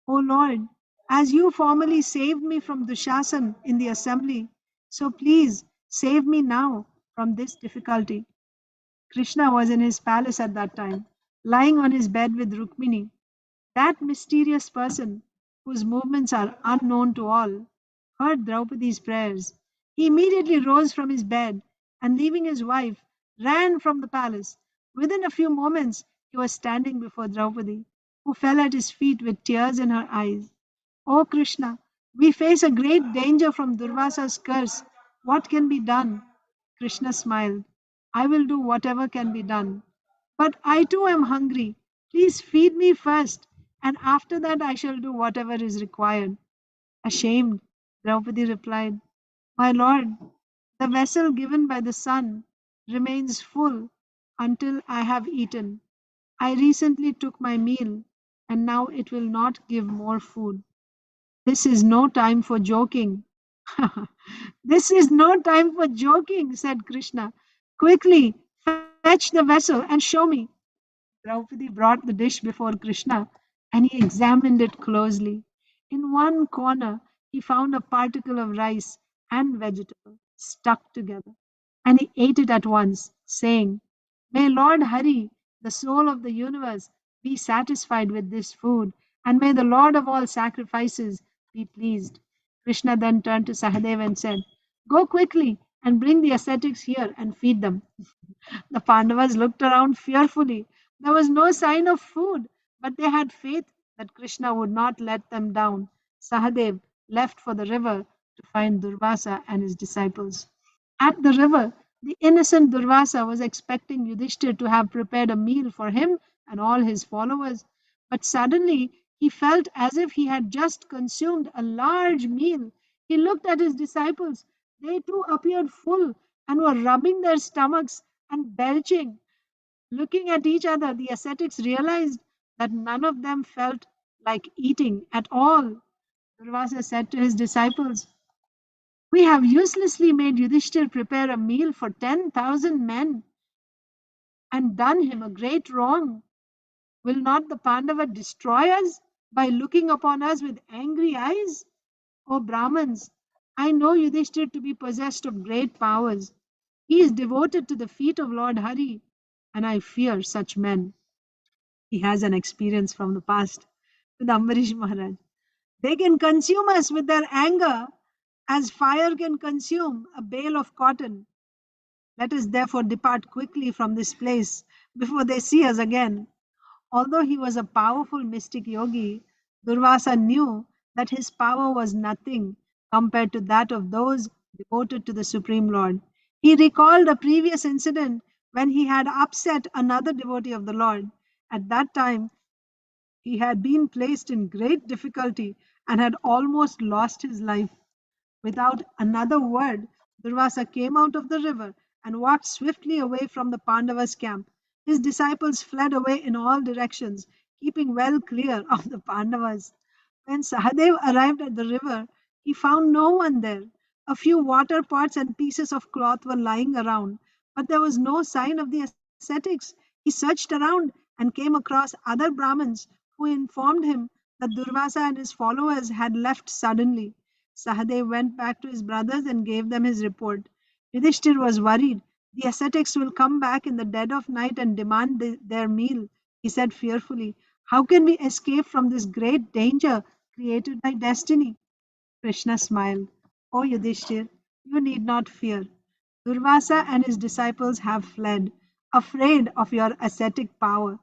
O Lord, as you formerly saved me from Dushasan in the assembly, so please save me now from this difficulty. Krishna was in his palace at that time, lying on his bed with Rukmini. That mysterious person, whose movements are unknown to all, heard Draupadi's prayers. He immediately rose from his bed and, leaving his wife, ran from the palace. Within a few moments, he was standing before Draupadi, who fell at his feet with tears in her eyes. O Krishna, we face a great danger from Durvasa's curse. What can be done? Krishna smiled. I will do whatever can be done. But I too am hungry. Please feed me first, and after that I shall do whatever is required. Ashamed, Draupadi replied, my lord, the vessel given by the sun remains full until I have eaten. I recently took my meal, and now it will not give more food. This is no time for joking. This is no time for joking, said Krishna. Quickly, fetch the vessel and show me. Draupadi brought the dish before Krishna, and he examined it closely. In one corner, he found a particle of rice and vegetable stuck together, and he ate it at once, saying, may Lord Hari, the soul of the universe, be satisfied with this food, and may the Lord of all sacrifices be pleased. Krishna then turned to Sahadev and said, go quickly and bring the ascetics here and feed them. The Pandavas looked around fearfully. There was no sign of food, but they had faith that Krishna would not let them down. Sahadev left for the river to find Durvasa and his disciples. At the river, the innocent Durvasa was expecting Yudhishthir to have prepared a meal for him and all his followers. But suddenly he felt as if he had just consumed a large meal. He looked at his disciples. They too appeared full and were rubbing their stomachs and belching. Looking at each other, the ascetics realized that none of them felt like eating at all. Durvasa said to his disciples, we have uselessly made Yudhishthir prepare a meal for 10,000 men and done him a great wrong. Will not the Pandava destroy us by looking upon us with angry eyes? O Brahmins, I know Yudhishthir to be possessed of great powers. He is devoted to the feet of Lord Hari, and I fear such men. He has an experience from the past with Ambarish Maharaj. They can consume us with their anger as fire can consume a bale of cotton. Let us therefore depart quickly from this place before they see us again. Although he was a powerful mystic yogi, Durvasa knew that his power was nothing compared to that of those devoted to the Supreme Lord. He recalled a previous incident when he had upset another devotee of the Lord. At that time, he had been placed in great difficulty and had almost lost his life. Without another word, Durvasa came out of the river and walked swiftly away from the Pandavas' camp. His disciples fled away in all directions, keeping well clear of the Pandavas. When Sahadev arrived at the river, he found no one there. A few water pots and pieces of cloth were lying around, but there was no sign of the ascetics. He searched around and came across other Brahmins who informed him that Durvasa and his followers had left suddenly. Sahadev went back to his brothers and gave them his report. Yudhishthir was worried. The ascetics will come back in the dead of night and demand their meal, he said fearfully. How can we escape from this great danger created by destiny? Krishna smiled. O Yudhishthir, you need not fear. Durvasa and his disciples have fled, afraid of your ascetic power.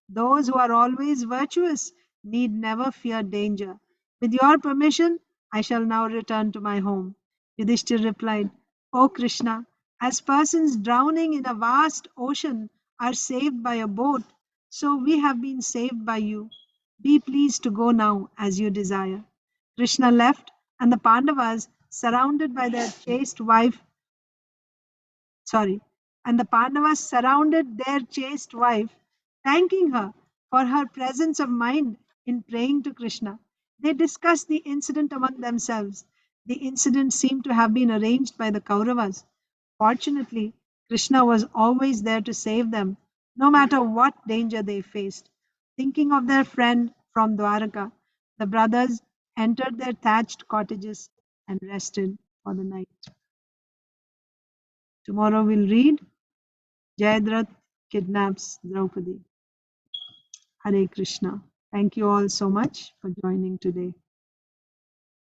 Those who are always virtuous need never fear danger. With your permission, I shall now return to my home. Yudhishthir replied, O Krishna, as persons drowning in a vast ocean are saved by a boat, so we have been saved by you. Be pleased to go now as you desire. Krishna left, and the Pandavas, surrounded by their chaste wife, sorry, and the Pandavas surrounded their chaste wife, thanking her for her presence of mind in praying to Krishna. They discussed the incident among themselves. The incident seemed to have been arranged by the Kauravas. Fortunately, Krishna was always there to save them, no matter what danger they faced. Thinking of their friend from Dwaraka, the brothers entered their thatched cottages and rested for the night. Tomorrow we'll read Jayadratha kidnaps Draupadi. Hare Krishna. Thank you all so much for joining today.